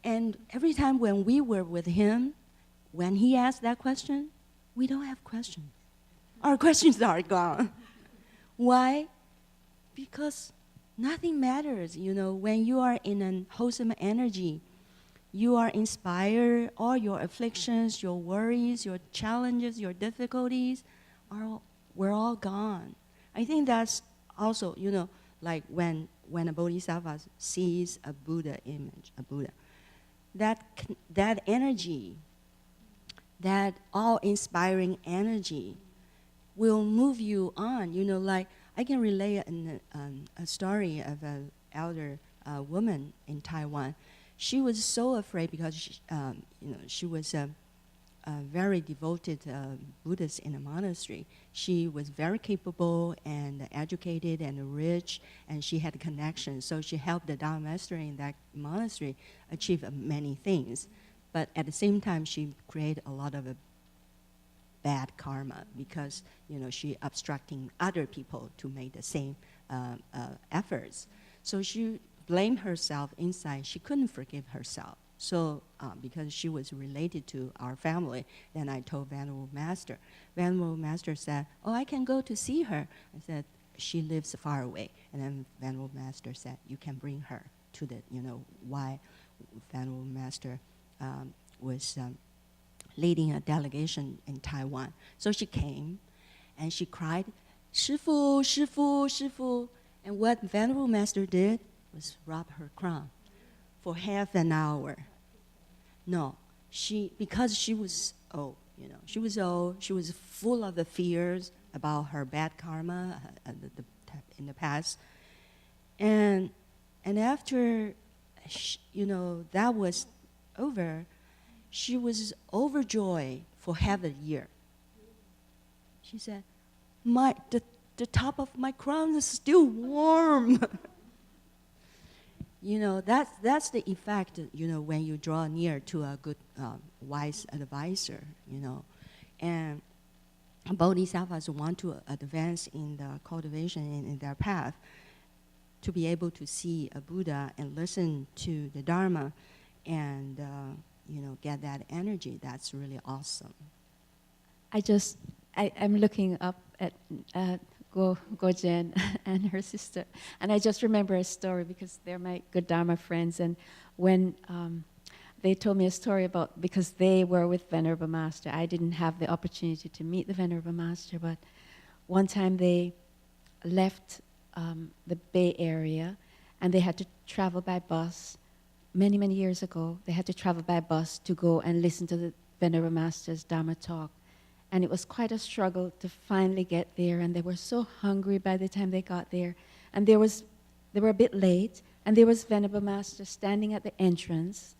Speaker 1: And every time when we were with him, when he asked that question, we don't have questions. Our questions are gone. Why? Because nothing matters, when you are in a wholesome energy, you are inspired, all your afflictions, your worries, your challenges, your difficulties, we're all gone. I think that's also, like when a bodhisattva sees a Buddha image, a Buddha, that energy, that all-inspiring energy will move you on. Like I can relate a story of an elder woman in Taiwan. She was so afraid because she was a very devoted Buddhist in a monastery. She was very capable and educated and rich, and she had connections. So she helped the Dharma master in that monastery achieve many things. But at the same time, she created a lot of bad karma because she obstructing other people to make the same efforts. So blamed herself inside. She couldn't forgive herself. So because she was related to our family, then I told Venerable Master. Venerable Master said, oh, I can go to see her. I said, she lives far away. And then Venerable Master said, you can bring her to the, why Venerable Master was leading a delegation in Taiwan. So she came and she cried, 师父, 师父, 师父. And what Venerable Master did was rub her crown for half an hour. No, because she was old, she was old, she was full of the fears about her bad karma in the past. And after, that was over, she was overjoyed for half a year. She said, the top of my crown is still warm. That's the effect, when you draw near to a good, wise advisor, And bodhisattvas want to advance in the cultivation in their path to be able to see a Buddha and listen to the Dharma and, get that energy. That's really awesome.
Speaker 3: I'm looking up at Gojen and her sister, and I just remember a story because they're my good Dharma friends, and when they told me a story about, because they were with Venerable Master, I didn't have the opportunity to meet the Venerable Master, but one time they left the Bay Area and they had to travel by bus. Many, many years ago, they had to travel by bus to go and listen to the Venerable Master's Dharma talk. And it was quite a struggle to finally get there, and they were so hungry by the time they got there. And they were a bit late, and there was Venerable Master standing at the entrance,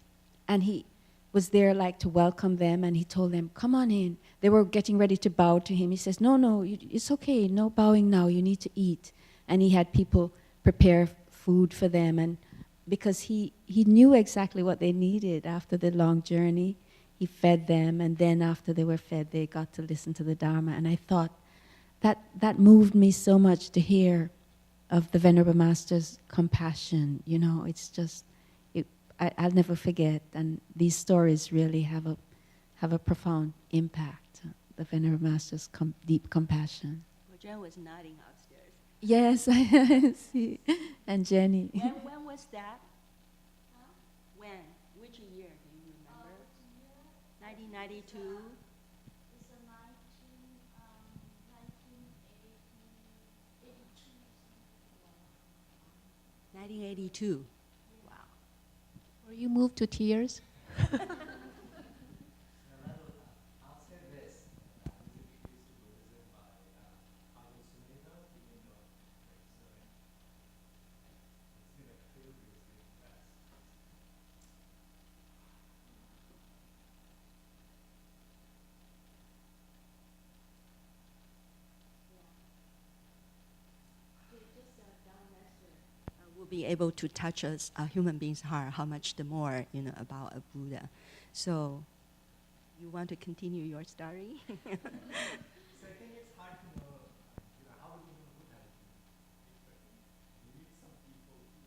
Speaker 3: and he was there like to welcome them, and he told them, come on in. They were getting ready to bow to him. He says, no, it's okay, no bowing now, you need to eat. And he had people prepare food for them, and because he knew exactly what they needed after the long journey. He fed them, and then after they were fed, they got to listen to the Dharma. And I thought that moved me so much to hear of the Venerable Master's compassion. It's just, I'll never forget. And these stories really have a profound impact. The Venerable Master's deep compassion.
Speaker 1: Well, Jen was nodding upstairs.
Speaker 3: Yes, I see. And Jenny.
Speaker 1: When was that? Huh? When? Which year? 1992.
Speaker 5: It's a
Speaker 1: 1982. Wow.
Speaker 2: Were you moved to tears?
Speaker 6: I'll say this. I was introduced to Buddhism by Avatamsaka Sutra, even though it's been a pilgrimage fast.
Speaker 1: Will be able to touch us, a human being's heart, how much the more, about a Buddha. So, you want to continue your story?
Speaker 6: So I think it's hard to know, how would you know Buddha? You need some people who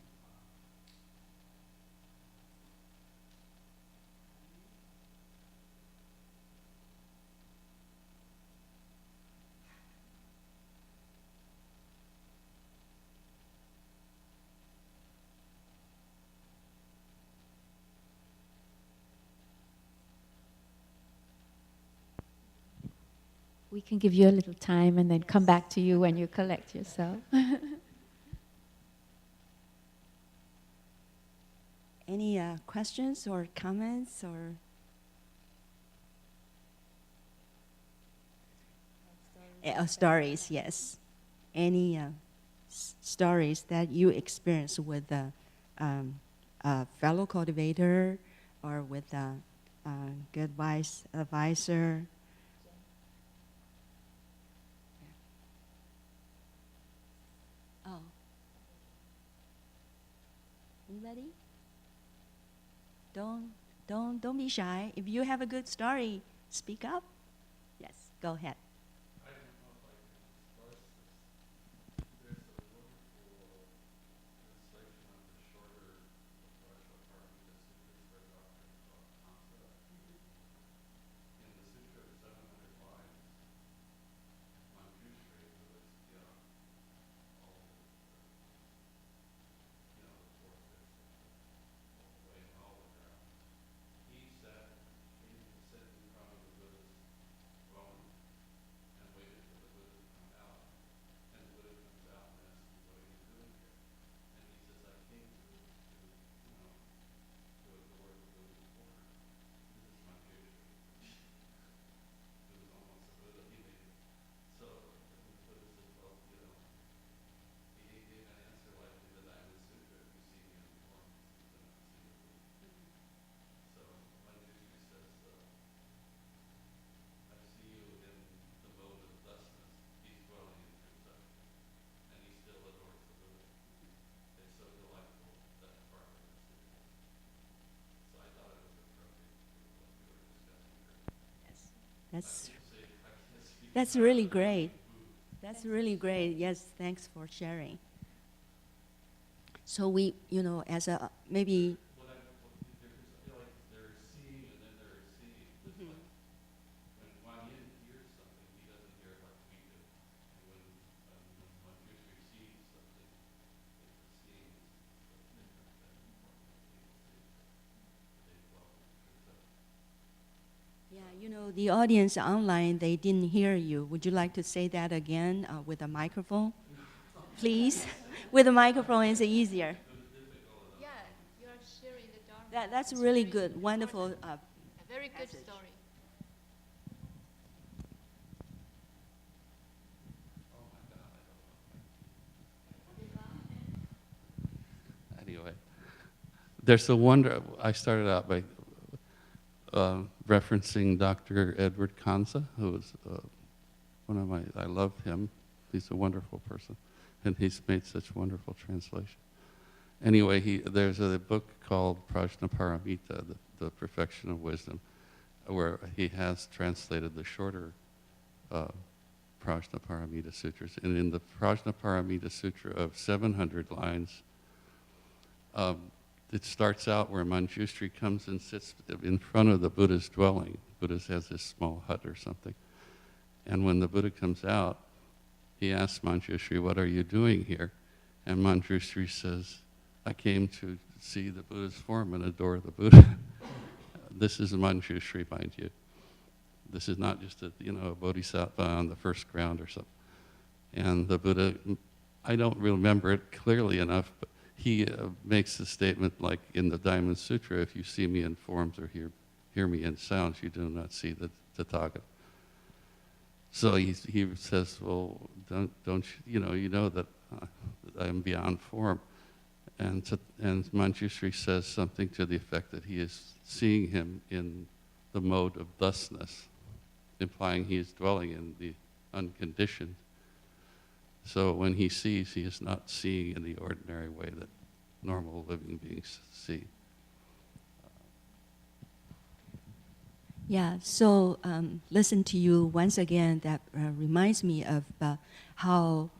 Speaker 3: We can give you a little time and then come back to you when you collect yourself.
Speaker 1: Any questions or comments or? Stories, yes. Any stories that you experience with a fellow cultivator or with a good wise advisor? Oh. Anybody? Don't be shy. If you have a good story, speak up. Yes, go ahead.
Speaker 7: I don't know if I can express this. There's a wonderful translation of the shorter
Speaker 1: That's really great. That's really great. Yes, thanks for sharing. So we, as a maybe.
Speaker 7: What I, feel like they're seeing and then they're seeing. It's like when Guan Yin hears something, he doesn't hear it like we do. And when Manjushri sees something, it's seeing is different than what they well.
Speaker 1: Yeah, the audience online, they didn't hear you. Would you like to say that again with a microphone? Please? With a microphone, it's easier.
Speaker 2: Yeah, you're sharing the dharma.
Speaker 1: That's
Speaker 2: It's
Speaker 1: really
Speaker 2: very
Speaker 1: good, wonderful.
Speaker 2: important. A very good
Speaker 1: message.
Speaker 2: story.
Speaker 7: Anyway, there's a wonder. I started out by referencing Dr. Edward Kanza, who was one of I love him. He's a wonderful person, and he's made such wonderful translation. Anyway, there's a book called Prajnaparamita, the Perfection of Wisdom, where he has translated the shorter Prajnaparamita Sutras. And in the Prajnaparamita Sutra of 700 lines, it starts out where Manjushri comes and sits in front of the Buddha's dwelling. Buddha has this small hut or something. And when the Buddha comes out, he asks Manjushri, "What are you doing here?" And Manjushri says, "I came to see the Buddha's form and adore the Buddha." This is Manjushri, mind you. This is not just a bodhisattva on the first ground or something. And the Buddha, I don't remember it clearly enough, but he makes the statement like in the Diamond Sutra, if you see me in forms or hear me in sounds, you do not see the Tathagata. So he says, well, don't you know that I am beyond form. And Manjushri says something to the effect that he is seeing him in the mode of thusness, implying he is dwelling in the unconditioned. So when he sees, he is not seeing in the ordinary way that normal living beings see.
Speaker 1: Yeah, so listen to you once again, that reminds me of how,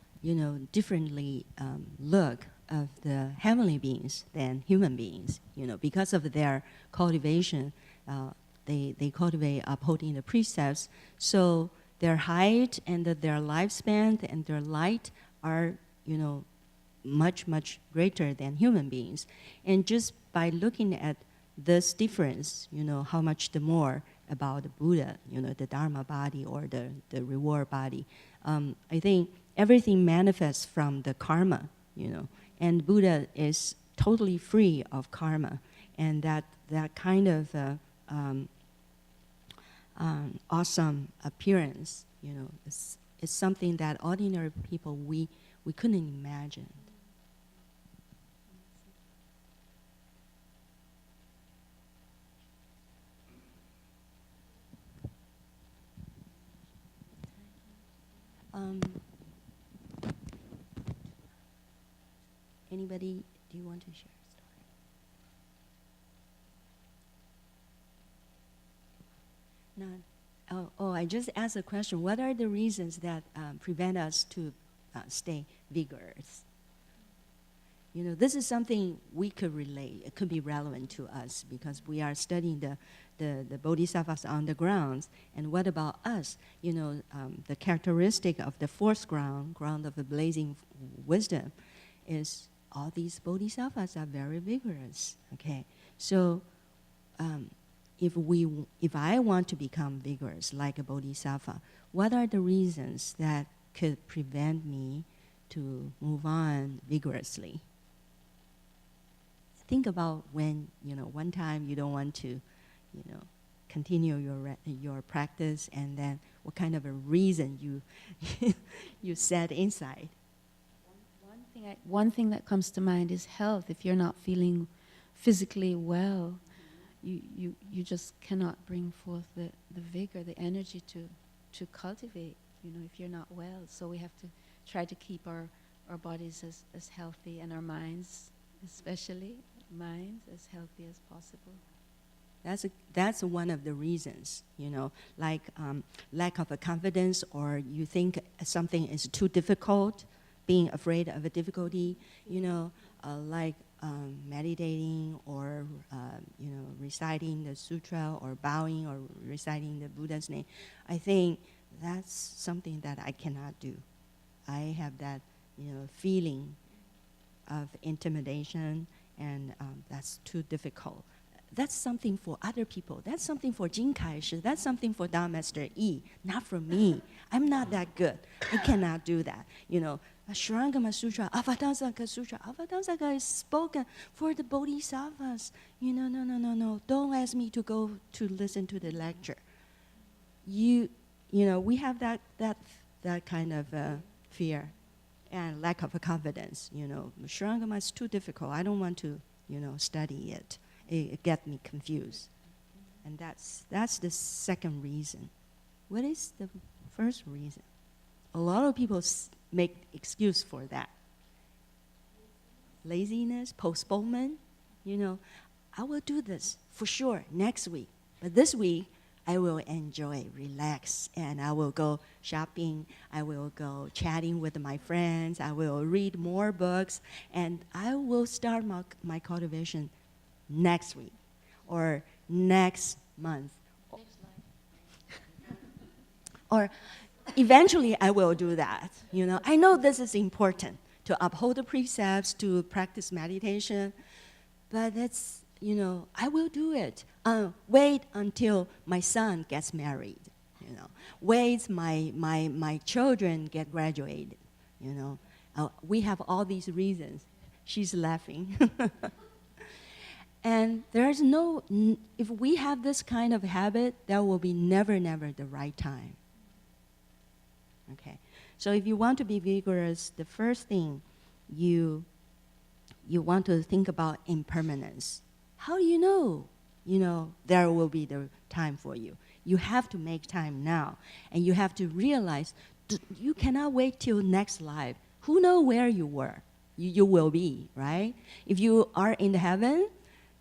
Speaker 1: differently look of the heavenly beings than human beings. Because of their cultivation, they cultivate upholding the precepts. So their height and their lifespan and their light are, much, much greater than human beings. And just by looking at this difference, how much the more about the Buddha, the Dharma body or the reward body. I think everything manifests from the karma, and Buddha is totally free of karma. And that kind of awesome appearance, is something that ordinary people, we couldn't imagine. Anybody, do you want to share a story? None. Oh, I just asked a question. What are the reasons that prevent us to stay vigorous? This is something we could relate. It could be relevant to us because we are studying the bodhisattvas on the grounds. And what about us? The characteristic of the fourth ground of the blazing wisdom, is all these bodhisattvas are very vigorous. Okay, so if I want to become vigorous like a bodhisattva, what are the reasons that could prevent me to move on vigorously? Think about when, one time you don't want to, continue your practice, and then what kind of a reason you set inside.
Speaker 3: One thing that comes to mind is health. If you're not feeling physically well, you just cannot bring forth the vigor, the energy to cultivate, if you're not well. So we have to try to keep our bodies as healthy, and our minds, especially minds, as healthy as possible.
Speaker 1: That's one of the reasons, you know, like lack of a confidence, or you think something is too difficult, being afraid of a difficulty, you know, like meditating or, you know, reciting the sutra or bowing or reciting the Buddha's name. I think that's something that I cannot do. I have that, you know, feeling of intimidation, and that's too difficult. That's something for other people. That's something for Jin Kaishi. That's something for Dao Master Yi, not for me. I'm not that good. I cannot do that. You know, Shurangama Sutra, Avatamsaka Sutra. Avatamsaka is spoken for the Bodhisattvas. You know, no. Don't ask me to go to listen to the lecture. You know, we have that kind of fear and lack of confidence. You know, Shurangama is too difficult. I don't want to, you know, study it. It gets me confused. And that's the second reason. What is the first reason? A lot of people make excuse for that. Laziness, postponement. You know, I will do this for sure next week. But this week, I will enjoy, relax, and I will go shopping. I will go chatting with my friends. I will read more books, and I will start my cultivation next week or next month. Or eventually I will do that. You know, I know this is important to uphold the precepts, to practice meditation, but it's, you know, I will do it. Wait until my son gets married, you know. Wait my children get graduated, you know. We have all these reasons. She's laughing. And there's no, if we have this kind of habit, there will be never the right time. Okay, so if you want to be vigorous, the first thing you want to think about impermanence. How do you know, there will be the time for you? You have to make time now, and you have to realize you cannot wait till next life. Who knows where you were? You will be, right? If you are in the heaven,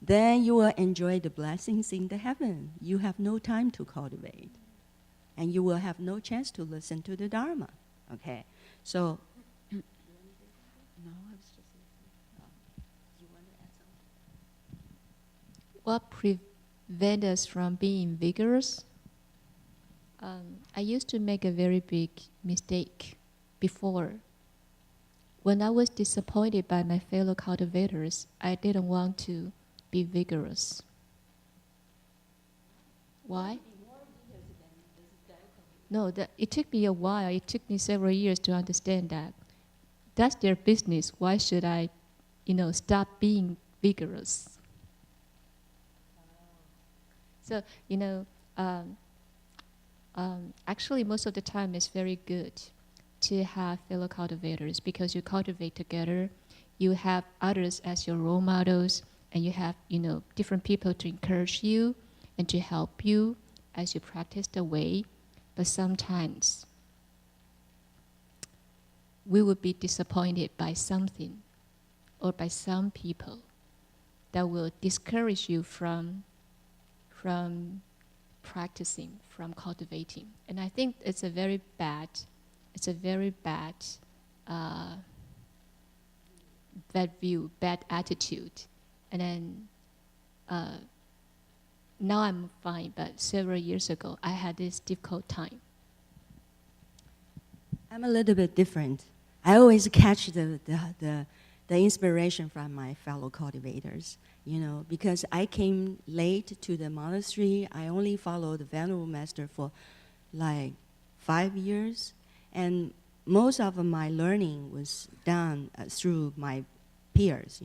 Speaker 1: then you will enjoy the blessings in the heaven. You have no time to cultivate. And you will have no chance to listen to the Dharma. Okay? So, no, I was just you want to add something?
Speaker 2: What prevents us from being vigorous? I used to make a very big mistake before. When I was disappointed by my fellow cultivators, I didn't want to be vigorous. Why? No, it took me a while. It took me several years to understand that. That's their business. Why should I, stop being vigorous? So, actually most of the time it's very good to have fellow cultivators because you cultivate together. You have others as your role models, and you have, different people to encourage you and to help you as you practice the way. But sometimes we will be disappointed by something or by some people that will discourage you from practicing, from cultivating. And I think it's a very bad view, bad attitude. And then now I'm fine, but several years ago I had this difficult time.
Speaker 1: I'm a little bit different. I always catch the inspiration from my fellow cultivators, because I came late to the monastery. I only followed the Venerable Master for like 5 years, and most of my learning was done through my peers,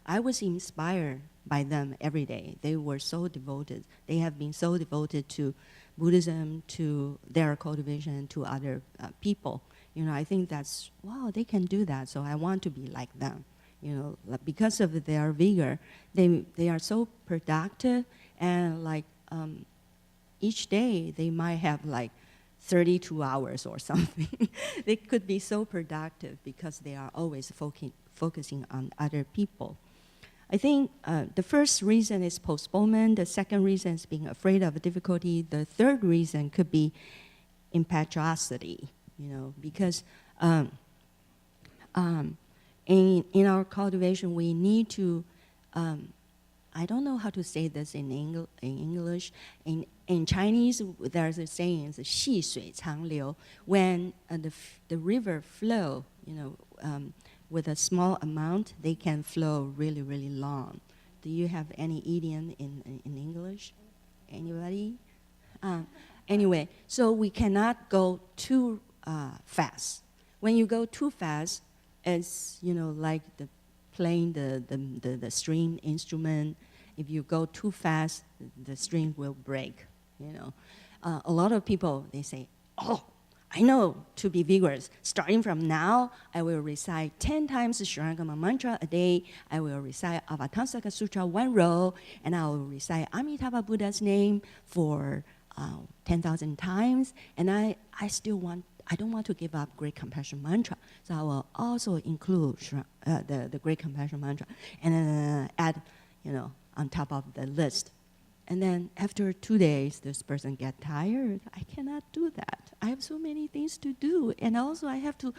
Speaker 1: I was inspired by them every day. They were so devoted. They have been so devoted to Buddhism, to their cultivation, to other people. I think that's, wow, they can do that, so I want to be like them. Because of their vigor, they are so productive, and each day they might have 32 hours or something. They could be so productive because they are always focusing on other people. I think the first reason is postponement. The second reason is being afraid of difficulty. The third reason could be impetuosity, because in our cultivation, we need to, I don't know how to say this in English. In Chinese, there's a saying, it's 细水长流. When the river flow, with a small amount, they can flow really, really long. Do you have any idiom in English? Anybody? Anyway, so we cannot go too fast. When you go too fast, it's like playing the string instrument. If you go too fast, the string will break. A lot of people, they say, "Oh, I know to be vigorous. Starting from now, I will recite 10 times the Shurangama mantra a day. I will recite Avatamsaka Sutra 1 row, and I will recite Amitabha Buddha's name for 10,000 times. And I don't want to give up Great Compassion Mantra. So I will also include the Great Compassion Mantra and then add, on top of the list." And then after 2 days, this person get tired. I cannot do that. I have so many things to do. And also I have to,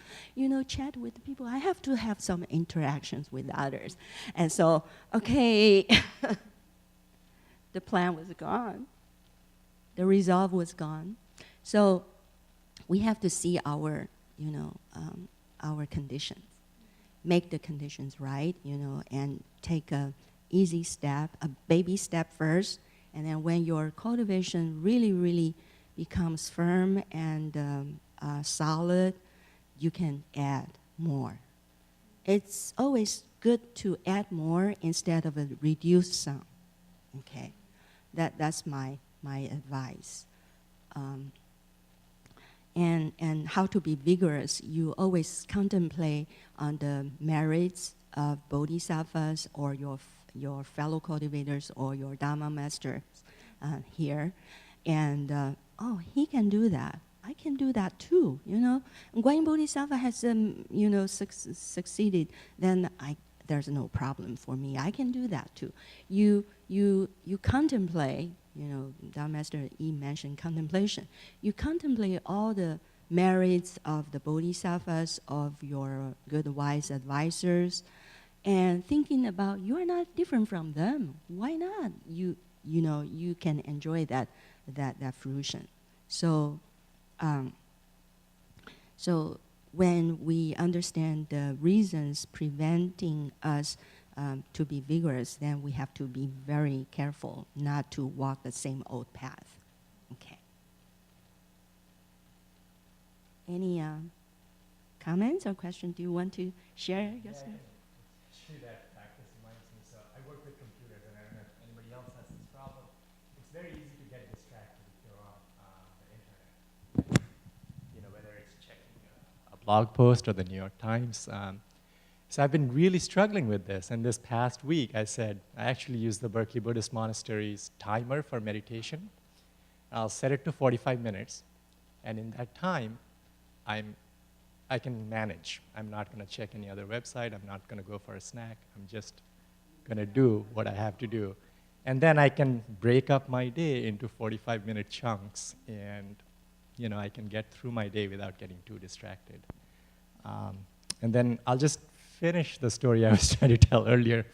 Speaker 1: chat with people. I have to have some interactions with others. And so, okay, the plan was gone. The resolve was gone. So we have to see our, our conditions. Make the conditions right, and take a easy step, a baby step first. And then when your cultivation really, really becomes firm and solid, you can add more. It's always good to add more instead of reduce some. Okay, that's my advice. And how to be vigorous, you always contemplate on the merits of bodhisattvas or your fellow cultivators or your dharma masters here. And, he can do that. I can do that too, Guanyin Bodhisattva has, succeeded, then there's no problem for me. I can do that too. You contemplate, Dharma Master Yi mentioned contemplation. You contemplate all the merits of the bodhisattvas, of your good wise advisors, and thinking about you are not different from them. Why not? You can enjoy that fruition. So when we understand the reasons preventing us to be vigorous, then we have to be very careful not to walk the same old path. Okay. Any comments or questions? Do you want to share? Yes.
Speaker 6: Actually, that practice reminds me. So I work with computers, and I don't know if anybody else has this problem. It's very easy to get distracted if you're on the internet. Whether it's checking a blog post or the New York Times. So I've been really struggling with this. And this past week, I actually used the Berkeley Buddhist Monastery's timer for meditation. I'll set it to 45 minutes. And in that time, I can manage. I'm not going to check any other website. I'm not going to go for a snack. I'm just going to do what I have to do. And then I can break up my day into 45-minute chunks, and I can get through my day without getting too distracted. And then I'll just finish the story I was trying to tell earlier.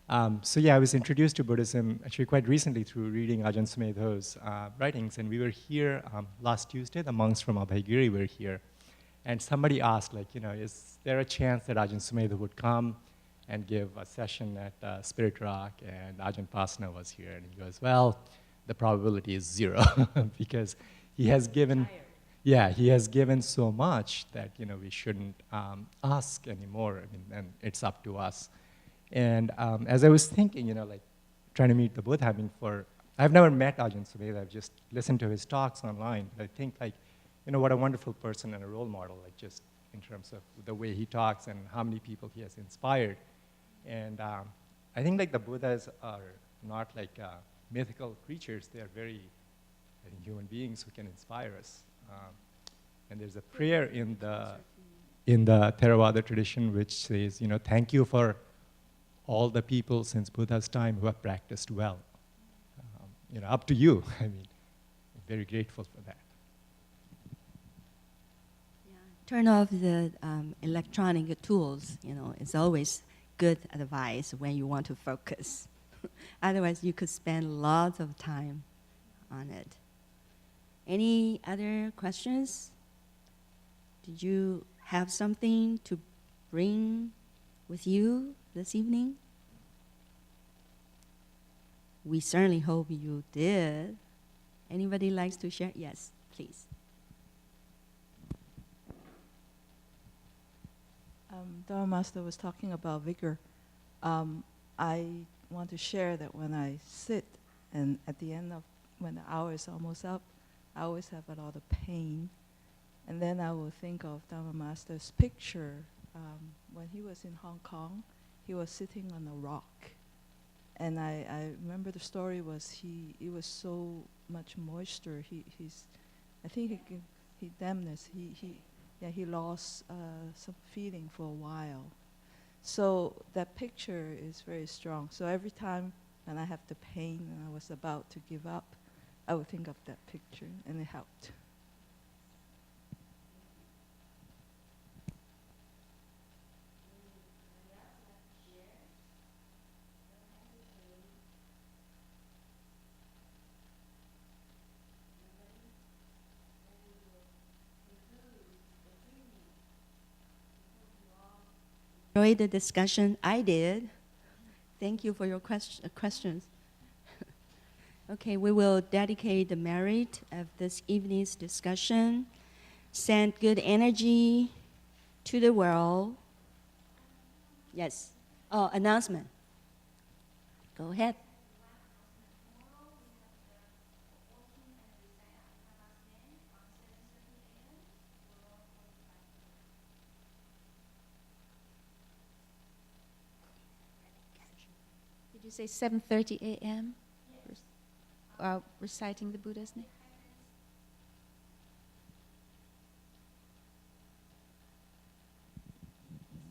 Speaker 6: I was introduced to Buddhism actually quite recently through reading Ajahn Sumedho's writings. And we were here last Tuesday. The monks from Abhaygiri were here. And somebody asked, is there a chance that Ajahn Sumedho would come and give a session at Spirit Rock? And Ajahn Pasna was here. And he goes, well, the probability is 0 because he has given... Yeah, he has given so much that we shouldn't ask anymore. And it's up to us. And as I was thinking, trying to meet the Buddha, I've never met Ajahn Sumedho. I've just listened to his talks online. But I think what a wonderful person and a role model, just in terms of the way he talks and how many people he has inspired. And I think the Buddhas are not mythical creatures. They are very human beings who can inspire us. And there's a prayer in the Theravada tradition which says, thank you for all the people since Buddha's time who have practiced well. Up to you. I mean, I'm very grateful for that.
Speaker 1: Yeah. Turn off the electronic tools. It's always good advice when you want to focus. Otherwise, you could spend lots of time on it. Any other questions? Did you have something to bring with you this evening? We certainly hope you did. Anybody likes to share? Yes, please.
Speaker 8: Dharma Master was talking about vigor. I want to share that when I sit and at the end of when the hour is almost up, I always have a lot of pain. And then I will think of Dharma Master's picture. When he was in Hong Kong, he was sitting on a rock. And I remember the story was it was so much moisture. I think he lost some feeling for a while. So that picture is very strong. So every time when I have the pain and I was about to give up, I would think of that picture, and it helped.
Speaker 1: Enjoyed the discussion. I did. Thank you for your questions. Okay, we will dedicate the merit of this evening's discussion. Send good energy to the world. Yes. Oh, announcement. Go ahead.
Speaker 5: Did you say 7:30 a.m.? Yes. Reciting the Buddha's name?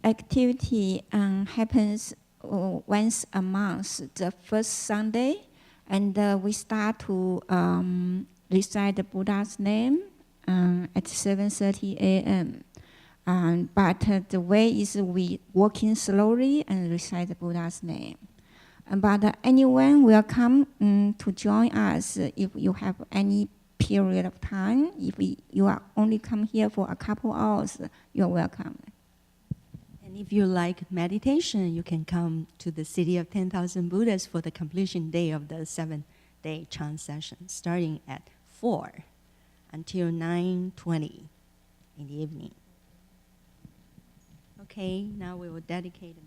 Speaker 9: Activity happens once a month, the first Sunday, and we start to recite the Buddha's name at 7:30 a.m. But the way is we walking slowly and recite the Buddha's name. But anyone welcome to join us if you have any period of time. If you are only come here for a couple hours, you're welcome.
Speaker 1: And if you like meditation, you can come to the City of 10,000 Buddhas for the completion day of the 7-day chant session, starting at 4 until 9:20 in the evening. Okay, now we will dedicate a